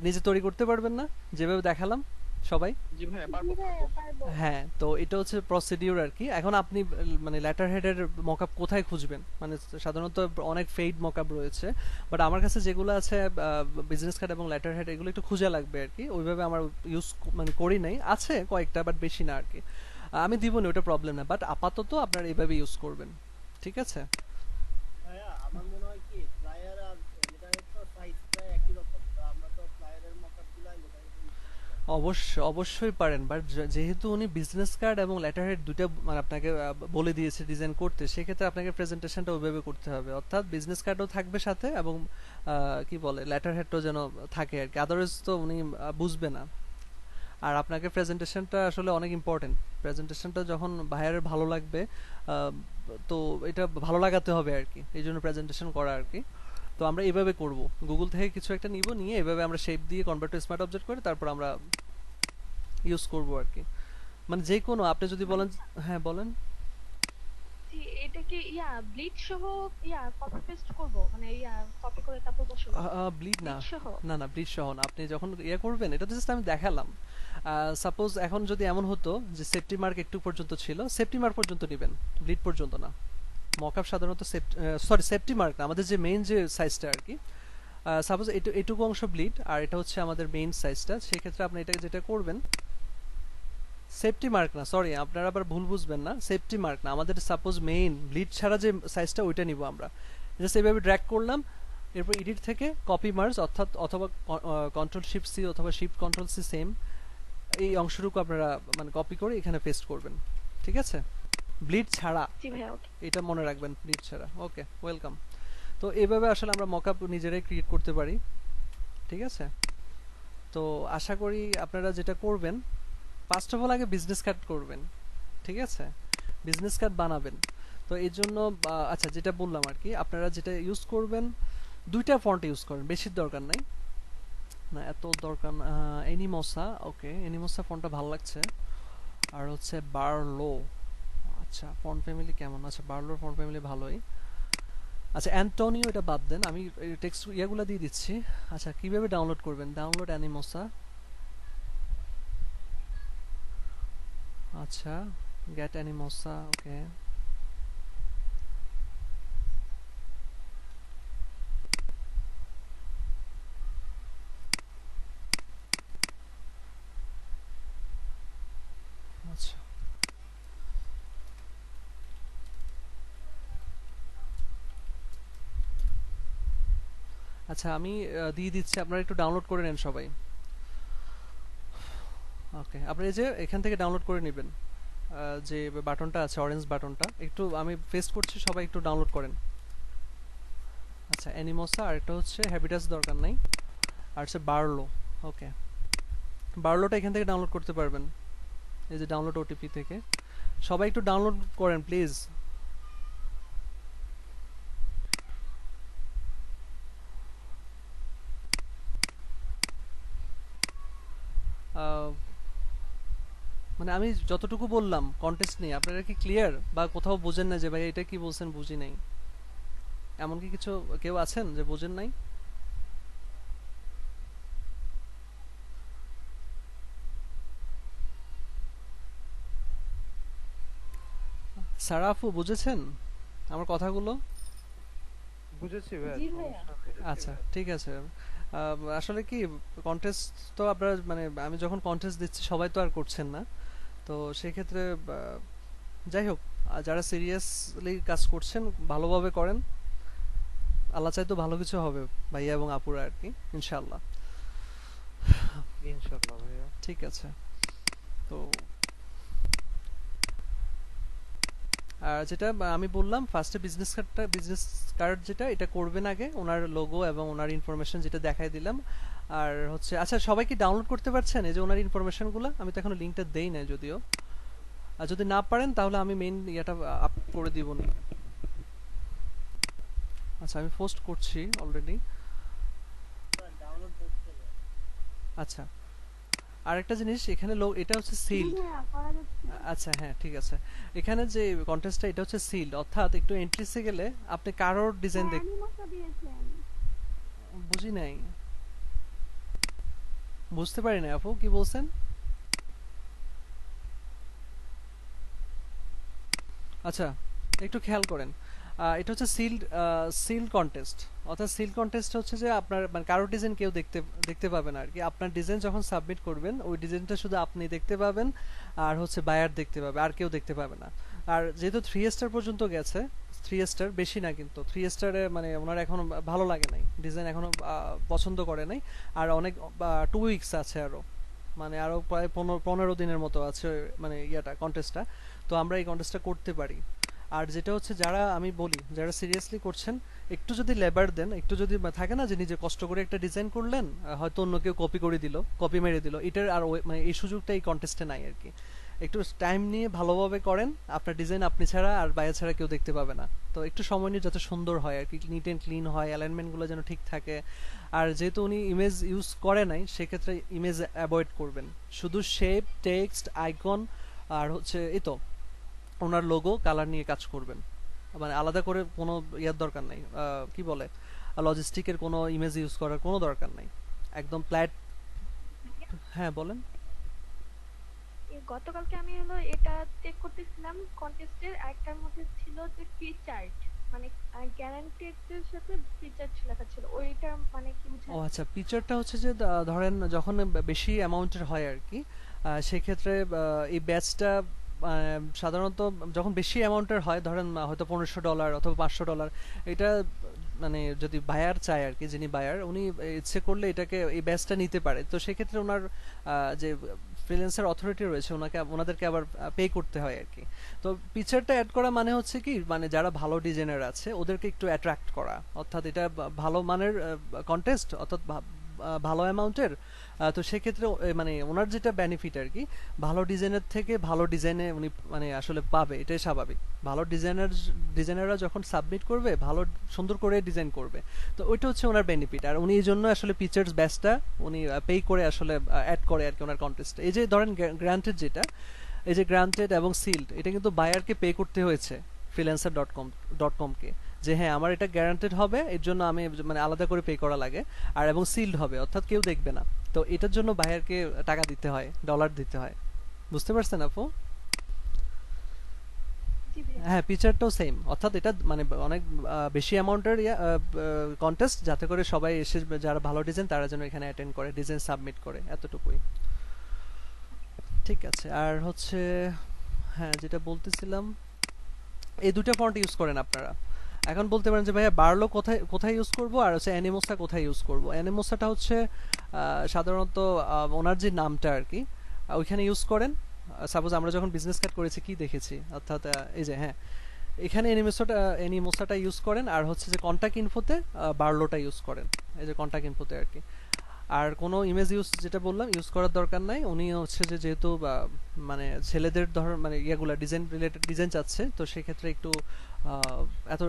নিজে তৈরি করতে পারবেন না, যেভাবে দেখালাম? সবাই? জি ভাইয়া পারবো হ্যাঁ, তো এটা হচ্ছে প্রসিডিউর আর কি। এখন আপনি মানে লেটার হেডের মকআপ কোথায় খুঁজবেন? মানে সাধারণত অনেক ফেইড মকআপ রয়েছে, বাট আমার কাছে যেগুলো আছে বিজনেস কার্ড এবং লেটার হেড এগুলো একটু খুঁজে লাগবে আর কি। ওইভাবে আমার ইউজ মানে করি নাই, আছে কয়েকটা বাট বেশি না আর কি। আমি দিব না, ওটা প্রবলেম না, বাট আপাতত আপনারা এইভাবে ইউজ করবেন, ঠিক আছে? ভাইয়া আমার মনে হয় কি ফ্লায়ার আর লেটারের তো সাইজ প্রায় একই রকম, তো আমরা তো ফ্লায়ারের মকআপ গুলো লেটারের অবশ্যই পারেন, বাট যেহেতু উনি বিজনেস কার্ড এবং লেটার হেড দুইটা মানে আপনাকে বলে দিয়েছে ডিজাইন করতে, সেক্ষেত্রে আপনাকে প্রেজেন্টেশনটা ওইভাবে করতে হবে, অর্থাৎ বিজনেস কার্ডও থাকবে সাথে এবং কি বলে লেটার হেডটাও যেন থাকে আর কি, আদারওয়াইজ তো উনি বুঝবে না। আর আপনাকে প্রেজেন্টেশনটা আসলে অনেক ইম্পর্টেন্ট। প্রেজেন্টেশনটা যখন ভাইয়ারের ভালো লাগবে, তো এটা ভালো লাগাতে হবে আর কি, এই জন্য প্রেজেন্টেশন করা আর কি। তো আমরা এভাবে করব, গুগল থেকে কিছু একটা নিব, নিয়ে এভাবে আমরা শেপ দিয়ে কনভার্ট টু স্মার্ট অবজেক্ট করে তারপর আমরা ইউজ করব আর কি। মানে যে কোনো আপনি যদি বলেন, হ্যাঁ বলেন। জি, এটা কি ব্লিড সহ কপি পেস্ট করব, মানে কপি করে তারপর বসাবো? ব্লিড না, ব্লিড সহ? না ব্লিড সহ না। আপনি যখন করবেন, এটা তো জাস্ট আমি দেখালাম। সাপোজ এখন যদি এমন হতো যে সেফটি মার্ক একটু পর্যন্ত ছিল, সেফটি মার্ক পর্যন্ত নেবেন, ব্লিড পর্যন্ত না। মকআপ সাধারণত সেফটি মার্ক না, আমাদের যে মেইন যে সাইজটা আর কি। সাপোজ এটুকু অংশ ব্লিড আর এটা হচ্ছে আমাদের মেইন সাইজটা, সেই ক্ষেত্রে আপনি এটা যেটা করবেন, সেফটি মার্ক না, সরি আপনারা আবার ভুল বুঝবেন না, সেফটি মার্ক না, আমাদের সাপোজ মেইন ব্লিড ছাড়া যে সাইজটা ওইটা নিব আমরা। জাস্ট এইভাবে ড্র্যাগ করলাম, এরপর এডিট থেকে কপি মার্জ অর্থাৎ অথবা কন্ট্রোল শিফট সি অথবা শিফট কন্ট্রোল সি সেম, এই অংশটুকু আপনারা মানে কপি করে এখানে পেস্ট করবেন, ঠিক আছে? ব্লিড ছাড়া, জি ভাইয়া, ওকে। এটা মনে রাখবেন, ব্লিড ছাড়া। ওকে, ওয়েলকাম। তো এইভাবে আসলে আমরা মকআপ নিজেরাই ক্রিয়েট করতে পারি, ঠিক আছে? তো আশা করি আপনারা যেটা করবেন, ফার্স্ট অফ অল আগে বিজনেস কার্ড করবেন, ঠিক আছে? বিজনেস কার্ড বানাবেন। তো এই জন্য আচ্ছা যেটা বললাম আর কি, আপনারা যেটা ইউজ করবেন দুইটা ফন্ট ইউজ করেন, বেশির দরকার নাই, না এত দরকার না। এনিমোসা, ওকে এনিমোসা ফন্টটা ভালো লাগছে। আর হচ্ছে বার্লো, আচ্ছা ফন্ট ফ্যামিলি কেমন? আচ্ছা বার্লোর ফন্ট ফ্যামিলি ভালোই। আচ্ছা অ্যান্টোনিও এটা বাদ দেন, আমি টেক্সট ইয়াগুলো দিয়ে দিচ্ছি। আচ্ছা কিভাবে ডাউনলোড করবেন? ডাউনলোড অ্যানিমোসা, আচ্ছা গেট অ্যানিমোসা, ওকে। আচ্ছা আচ্ছা আমি দিয়ে দিচ্ছি, আপনারা একটু ডাউনলোড করে নেন সবাই। ওকে, আপনি এই যে এখান থেকে ডাউনলোড করে নেবেন, যে বাটনটা আছে অরেঞ্জ বাটনটা, একটু আমি পেস্ট করছি, সবাই একটু ডাউনলোড করেন। আচ্ছা অ্যানিমোসা, আর এটা হচ্ছে হ্যাবিটাস দরকার নাই, আর হচ্ছে বার্লো। ওকে, বার্লোটা এখান থেকে ডাউনলোড করতে পারবেন, এই যে ডাউনলোড ওটিপি থেকে। সবাই একটু ডাউনলোড করেন প্লিজ। মানে আমি যতটুকু বললাম কন্টেস্ট নেই, আপনারা কি ক্লিয়ার, বা কোথাও বোঝেন না যে ভাই এটা কি বলছেন বুঝি নাই, এমন কি কিছু কেউ আছেন যে বোঝেন নাই? সারাফু বুঝেছেন আমার কথাগুলো? বুঝেছি ভাই। জি ভাইয়া। আচ্ছা ঠিক আছে। আসলে কি কন্টেস্ট তো আপনারা মানে আমি যখন কন্টেস্ট দিচ্ছি সবাই তো আর করছেন না, তো সেই ক্ষেত্রে যাই হোক, যারা সিরিয়াসলি কাজ করছেন ভালোভাবে করেন, আল্লাহ চাই তো ভালো কিছু হবে ভাইয়া এবং আপুরা আর কি, ইনশাআল্লাহ। ইনশাআল্লাহ ভাইয়া। ঠিক আছে। তো আর যেটা আমি বললাম ফার্স্টে বিজনেস কার্ড যেটা এটা করবেন আগে, ওনার লোগো এবং ওনার ইনফরমেশন যেটা দেখাই দিলাম। আর হচ্ছে আচ্ছা সবাই কি ডাউনলোড করতে পারছেন এই যে ওনার ইনফরমেশনগুলো? আমি তো এখনো লিংকটা দেই না যদিও, আর যদি না পারেন তাহলে আমি মেইন ইয়াটা আপ করে দিব না। আচ্ছা আমি পোস্ট করছি অলরেডি। ডাউনলোড হচ্ছে না। আচ্ছা আরেকটা জিনিস এখানে এটা হচ্ছে সিল। আচ্ছা হ্যাঁ ঠিক আছে, এখানে যে কন্টেস্টটা এটা হচ্ছে সিল, অর্থাৎ একটু এন্ট্রিসে গেলে আপনি কারোর ডিজাইন দেখ। বুঝি নাই, বুঝতে পারি না আপু কি বলছেন। আচ্ছা, একটু খেয়াল করেন, এটা হচ্ছে সিল্ড কন্টেস্ট। অর্থাৎ সিল্ড কন্টেস্ট হচ্ছে যে আপনার মানে কারো ডিজাইন কেউ দেখতে দেখতে পাবে না আর কি। আপনার ডিজাইন যখন সাবমিট করবেন ওই ডিজাইনটা শুধু আপনি দেখতে পাবেন, আর হচ্ছে বায়ার দেখতে পাবে, আর কেউ দেখতে পাবে না। আর যেহেতু 3 স্টার পর্যন্ত গেছে, 3 স্টার বেশি না কিন্তু 3 স্টারে মানে ওনার এখনো ভালো লাগে নাই, ডিজাইন এখনো পছন্দ করে নাই। আর অনেক 2 উইকস আছে আরো, মানে আরো প্রায় 15 দিনের মতো আছে মানে ইয়াটা কন্টেস্টটা। তো আমরা এই কন্টেস্টটা করতে পারি। আর যেটা হচ্ছে যারা আমি বলি যারা সিরিয়াসলি করছেন, একটু যদি লেবার দেন, একটু যদি থাকে না যে নিজে কষ্ট করে একটা ডিজাইন করলেন, হয়তো অন্য কেউ কপি করে দিল, কপি মেরে দিল, এটার আর মানে এই সুযোগটা এই কন্টেস্টে নাই আর কি। একটু টাইম নিয়ে ভালোভাবে করেন, আপনার ডিজাইন আপনি ছাড়া আর বাইরে ছাড়া কেউ দেখতে পাবে না। তো একটু সময় নিয়ে যাতে সুন্দর হয় আর কি, নিট অ্যান্ড ক্লিন হয়, অ্যালাইনমেন্টগুলো যেন ঠিক থাকে। আর যেহেতু উনি ইমেজ ইউজ করে নাই, সেক্ষেত্রে ইমেজ অ্যাভয়েড করবেন, শুধু শেপ, টেক্সট, আইকন আর হচ্ছে এই তো ওনার লোগো, কালার নিয়ে কাজ করবেন। মানে আলাদা করে কোনো ইয়ার দরকার নাই, কি বলে লজিস্টিকের কোনো ইমেজ ইউজ করার কোনো দরকার নাই, একদম ফ্ল্যাট। হ্যাঁ বলেন। গতকালকে আমি হলো এটা চেক করতেছিলাম, কন্টেস্টের একটার মধ্যে ছিল যে ফ্রি চার্ট, মানে গ্যারান্টেড এর সাথে ফ্রি চার্ট লেখা ছিল, ওইটা মানে কি ও বুঝায়? আচ্ছা, পিকচারটা হচ্ছে যে ধরেন যখন বেশি অ্যামাউন্টের হয় আর কি, সেক্ষেত্রে এই ব্যাচটা সাধারণত যখন বেশি অ্যামাউন্টের হয়, ধরেন হয়তো $1500 অথবা $500, এটা মানে যদি বায়ার চায় আর কি, যিনি বায়ার উনি ইচ্ছে করলে এটাকে এই ব্যাচটা নিতে পারে। তো সেক্ষেত্রে ওনার যে ফ্রিল্যান্সার অথরিটি রয়েছে ওনাদেরকে আবার পে করতে হয় আর কি। তো পিকচারটা অ্যাড করা মানে হচ্ছে কি, মানে যারা ভালো ডিজাইনার আছে ওদেরকে একটু অ্যাট্রাক্ট করা, অর্থাৎ এটা ভালো মানের কন্টেস্ট, অর্থাৎ ভালো অ্যামাউন্টের। তো সেক্ষেত্রে মানে ওনার যেটা বেনিফিট আর কি, ভালো ডিজাইনের থেকে ভালো ডিজাইনে উনি মানে আসলে পাবে, এটাই স্বাভাবিক। ভালো ডিজাইনাররা যখন সাবমিট করবে ভালো সুন্দর করে ডিজাইন করবে, তো ওইটা হচ্ছে ওনার বেনিফিট। আর উনি এই জন্য আসলে পিকচার্স ব্যাচটা উনি পে করে আসলে অ্যাড করে আর কি ওনার কন্টেস্টে। এই যে ধরেন গ্রান্টেড যেটা, এই যে গ্রান্টেড এবং সিল্ড, এটা কিন্তু বায়ারকে পে করতে হয়েছে freelancer.com.com কে, যে হ্যাঁ আমার এটা গ্যারান্টেড হবে, এর জন্য আমি মানে আলাদা করে পে করা লাগে। আর এবং সিল্ড হবে, অর্থাৎ কেউ দেখবে না, তো এটার জন্য বায়ারকে টাকা দিতে হয়, ডলার দিতে হয়। বুঝতে পারছেন আপু? জি ভাইয়া। হ্যাঁ, পিকচারটাও সেম, অর্থাৎ এটা মানে অনেক বেশি অ্যামাউন্টের কন্টেস্ট, যাতে করে সবাই এসে যারা ভালো ডিজাইন তারা যেন এখানে অ্যাটেন্ড করে, ডিজাইন সাবমিট করে, এতটুকুই। ঠিক আছে। আর হচ্ছে হ্যাঁ যেটা বলতেছিলাম, এই দুটো ফন্ট ইউজ করেন আপনারা। এখন বলতে পারেন যে ভাইয়া বার্লো কোথায় কোথায় ইউজ করব, আর হচ্ছে অ্যানিমোসা কোথায় ইউজ করব। অ্যানিমোসাটা হচ্ছে সাধারণত ওনার যে নামটা আর কি ওইখানে ইউজ করেন। সাপোজ আমরা যখন বিজনেস কার্ড করেছি কি দেখেছি, অর্থাৎ এই যে হ্যাঁ এখানে অ্যানিমোসাটা ইউজ করেন। আর হচ্ছে যে কন্টাক্ট ইনফোতে বার্লোটা ইউজ করেন, এই যে কন্টাক্ট ইনফোতে আর কি। আর কোনো ইমেজ ইউজ যেটা বললাম ইউজ করার দরকার নাই। উনি হচ্ছে যে যেহেতু মানে ছেলেদের ধর মানে ইয়েগুলা ডিজাইন রিলেটেড ডিজাইন চাচ্ছে, তো সেক্ষেত্রে একটু এত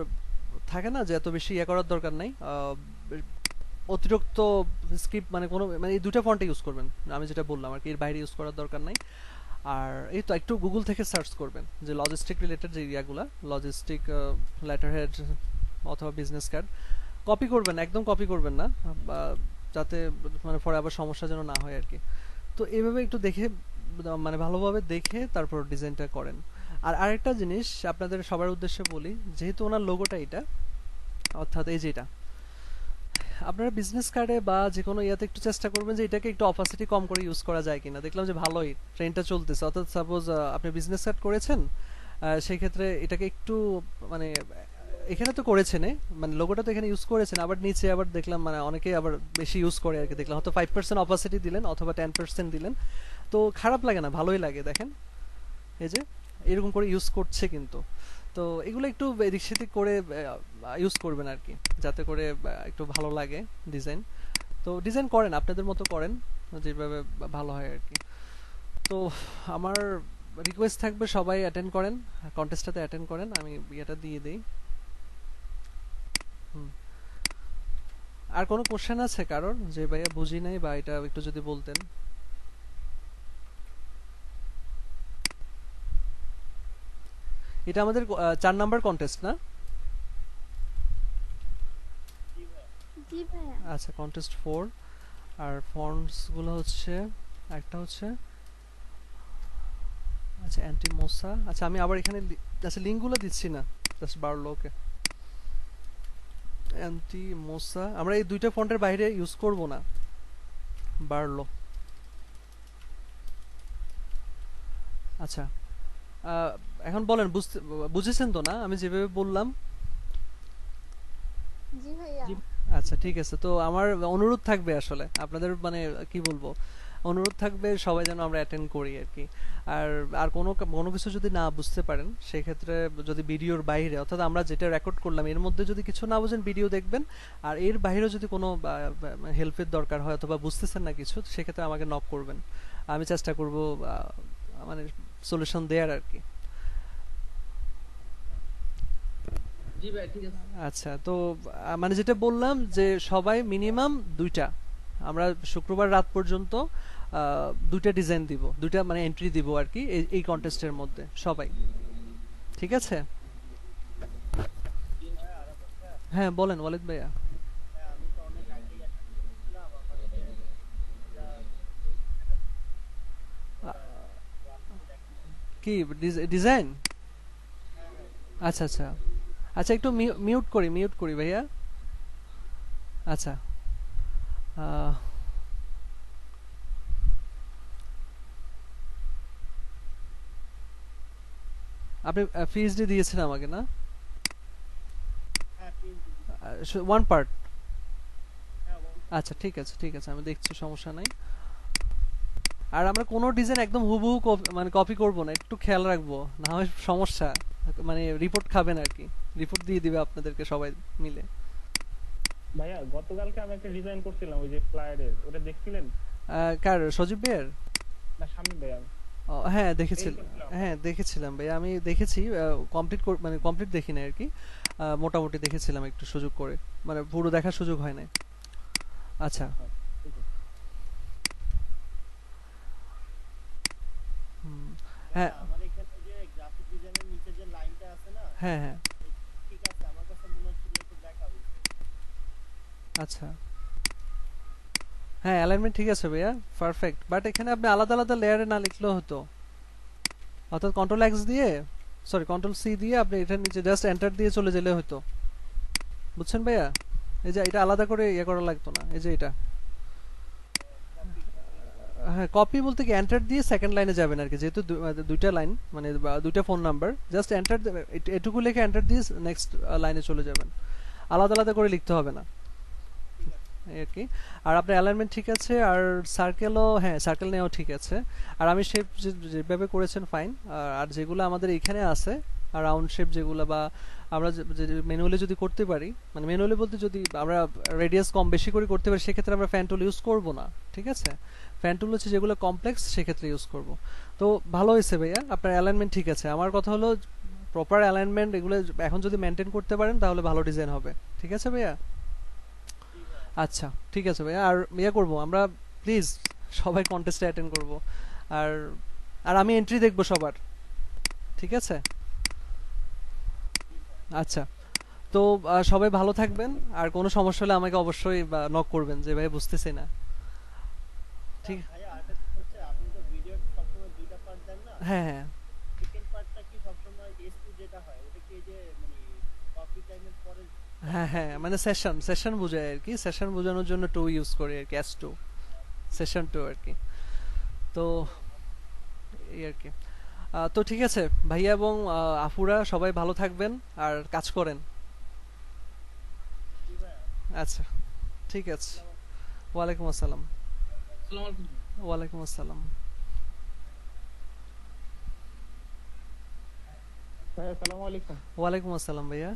থাকে না যে এত বেশি ইয়ে করার দরকার নাই, অতিরিক্ত স্ক্রিপ্ট মানে কোনো মানে এই দুটো ফন্টে ইউজ করবেন, আমি যেটা বললাম আর কি, এর বাইরে ইউজ করার দরকার নাই। আর এই তো একটু গুগল থেকে সার্চ করবেন যে লজিস্টিক রিলেটেড যে ইয়াগুলা, লজিস্টিক লেটার হেড অথবা বিজনেস কার্ড, কপি করবেন, একদম কপি করবেন না, যাতে মানে পরে আবার সমস্যা যেন না হয় আর কি। তো এইভাবে একটু দেখে মানে ভালোভাবে দেখে তারপর ডিজাইনটা করেন। আর আরেকটা জিনিস আপনাদের সবার উদ্দেশ্যে বলি, যেহেতু ওনার লোগোটা এটা, অর্থাৎ এই যেটা আপনারা বিজনেস কার্ডে বা যে কোনো ইয়াতে একটু চেষ্টা করবেন যে এটাকে একটু অপাসিটি কম করে ইউজ করা যায় কিনা। দেখলাম যে ভালোই ট্রেনটা চলতেছে, অর্থাৎ সাপোজ আপনি বিজনেস কার্ড করেছেন, সেই ক্ষেত্রে এটাকে একটু মানে এখানে তো করেছেন মানে লোগোটা তো এখানে ইউজ করেছেন, আবার নিচে আবার দেখলাম মানে অনেকে আবার বেশি ইউজ করে আর কি, দেখলাম হয়তো 5% অপাসিটি দিলেন অথবা 10% দিলেন, তো খারাপ লাগে না, ভালোই লাগে। দেখেন এই যে এরকম করে ইউজ করছে কিন্তু। তো এগুলো একটু এদিক সেদিক করে ইউজ করবেন আর কি, যাতে করে একটু ভালো লাগে ডিজাইন। তো ডিজাইন করেন আপনাদের মতো করেন, যেভাবে ভালো হয় আর কি। তো আমার রিকোয়েস্ট থাকবে সবাই অ্যাটেন্ড করেন, কন্টেস্টটাতে অ্যাটেন্ড করেন। আমি ইয়েটা দিয়ে দিই। আর কোনো কোশ্চেন আছে কারোর, যে ভাইয়া বুঝি নাই বা এটা একটু যদি বলতেন। এটা আমাদের 4 নাম্বার কন্টেস্ট না? জি ভাইয়া। আচ্ছা, কন্টেস্ট 4। আর ফন্টস গুলো হচ্ছে একটা হচ্ছে আচ্ছা অ্যান্টিমোসা। আচ্ছা আমি আবার এখানে আচ্ছা লিঙ্কগুলো দিচ্ছি না, জাস্ট বাড়লো। ওকে, অ্যান্টি মোসা আমরা এই দুইটা ফন্টের বাইরে ইউজ করব না, বাড়লো। আচ্ছা এখন বলেন বুঝেছেন তো না আমি যেভাবে বললাম? জি ভাইয়া। আচ্ছা ঠিক আছে, তো আমার অনুরোধ থাকবে আসলে আপনাদের মানে কি বলবো, অনুরোধ থাকবে সবাই যেন আমরা অ্যাটেন্ড করি আর কি। আর আর কোনো কিছু যদি না বুঝতে পারেন সেক্ষেত্রে যদি ভিডিওর বাইরে অর্থাৎ আমরা যেটা রেকর্ড করলাম এর মধ্যে যদি কিছু না বুঝেন ভিডিও দেখবেন, আর এর বাইরে যদি কোনো হেল্পের দরকার হয় অথবা বুঝতেছেন না কিছু সেক্ষেত্রে আমাকে নক করবেন, আমি চেষ্টা করব মানে সলিউশন দেওয়ার আর কি। জি ভাই ঠিক আছে। আচ্ছা তো মানে যেটা বললাম যে সবাই মিনিমাম দুইটা, আমরা শুক্রবার রাত পর্যন্ত দুইটা ডিজাইন দিব, দুইটা মানে এন্ট্রি দিব আর কি এই কন্টেস্টের মধ্যে সবাই, ঠিক আছে? হ্যাঁ বলেন ওয়ালিদ ভাইয়া। আমি তো অনেক আগে ছিলাম আমার কি ডিজাইন? আচ্ছা আচ্ছা আচ্ছা, একটু মিউট করি ভাইয়া। আচ্ছা আপনি পিএইচডি দিয়েছেন আমাকে না? One part? আচ্ছা ঠিক আছে ঠিক আছে, আমি দেখছি, সমস্যা নাই। আর আমরা কোনো ডিজাইন একদম হুবহু মানে কপি করব না, একটু খেয়াল রাখবো, না হয় সমস্যা, মানে রিপোর্ট খাবেন আর কি, রিপোর্ট দিয়ে দিবে আপনাদেরকে সবাই মিলে। ভাইয়া গতকালকে আমি একটা ডিজাইন করছিলাম ওই যে ফ্লায়ারের, ওটা দেখছিলেন? কার, সজীব ভাইয়ের? না শামিম ভাইয়া। হ্যাঁ দেখেছিলাম, হ্যাঁ দেখেছিলাম ভাই, আমি দেখেছি, কমপ্লিট মানে কমপ্লিট দেখি না আর কি, মোটামুটি দেখেছিলাম একটু সুযোগ করে, মানে পুরো দেখার সুযোগ হয় না। আচ্ছা হ্যাঁ আমার এখানে যে গ্রাফিক ডিজাইনের নিচে যে লাইনটা আছে না, হ্যাঁ হ্যাঁ ঠিক আছে, আমার কাছে মনে হচ্ছিল একটু দেখা হইছে। আচ্ছা হ্যাঁ অ্যালাইনমেন্ট ঠিক আছে ভাইয়া, পারফেক্ট, বাট এখানে আপনি আলাদা আলাদা লেয়ারে না লিখলেও হতো, অর্থাৎ কন্ট্রোল এক্স দিয়ে, সরি কন্ট্রোল সি দিয়ে আপনি এটার নিচে জাস্ট এন্টার দিয়ে চলে গেলে হতো, বুঝছেন ভাইয়া? এই যে এটা আলাদা করে ইয়ে করা লাগতো না, এই যে এটা, হ্যাঁ কপি বলতে কি এন্টার দিয়ে সেকেন্ড লাইনে যাবেন আর কি, যেহেতু দুইটা লাইন মানে দুইটা ফোন নাম্বার, জাস্ট এন্টার এটুকু লিখে এন্টার দিয়ে নেক্সট লাইনে চলে যাবেন, আলাদা আলাদা করে লিখতে হবে না এই আর কি। আর আপনার অ্যালাইনমেন্ট ঠিক আছে, আর সার্কেলও, হ্যাঁ সার্কেল নেওয়াও ঠিক আছে, আর আমি শেপ যেভাবে করেছেন ফাইন, আর যেগুলো আমাদের এখানে আছে আর রাউন্ড শেপ যেগুলো বা আমরা ম্যানুয়ালি যদি করতে পারি, মানে ম্যানুয়ালি বলতে যদি আমরা রেডিয়াস কম বেশি করে করতে পারি সেক্ষেত্রে আমরা ফ্যান টুল ইউজ করব না, ঠিক আছে? ফ্যান টুল হচ্ছে যেগুলো কমপ্লেক্স সেক্ষেত্রে ইউজ করব। তো ভালো হয়েছে ভাইয়া, আপনার অ্যালাইনমেন্ট ঠিক আছে, আমার কথা হলো প্রপার অ্যালাইনমেন্ট এগুলো এখন যদি মেনটেন করতে পারেন তাহলে ভালো ডিজাইন হবে, ঠিক আছে ভাইয়া? আচ্ছা ঠিক আছে ভাইয়া, আর ইয়ে করবো আমরা, প্লিজ সবাই কন্টেস্টে অ্যাটেন্ড করব, আর আর আমি এন্ট্রি দেখবো সবার, ঠিক আছে? আচ্ছা তো সবাই ভালো থাকবেন, আর কোনো সমস্যা হলে আমাকে অবশ্যই নক করবেন যে ভাই বুঝতেছি না, ঠিক? ভাইয়া এটা হচ্ছে আপনি তো ভিডিও সবসময় দুইটা পার্ট দেন না? হ্যাঁ হ্যাঁ সেকেন্ড পার্টটা কি সবসময় S2 যেটা হয় ওটা কি এই যে মানে কপি টাইমের পরে? হ্যাঁ হ্যাঁ মানে সেশন বোঝায় আর কি, সেশন বোঝানোর জন্য টু ইউজ করি আর কি, S2 সেশন 2 আর কি। তো এই আর কি, তো ঠিক আছে ভাইয়া এবং আফুরা সবাই ভালো থাকবেন আর কাজ করেন। আচ্ছা ঠিক আছে, ওয়ালাইকুম আসসালাম। আসসালামু আলাইকুম। ওয়ালাইকুম আসসালাম। ভাইয়া আসসালামু আলাইকুম। ওয়ালাইকুম আসসালাম ভাইয়া।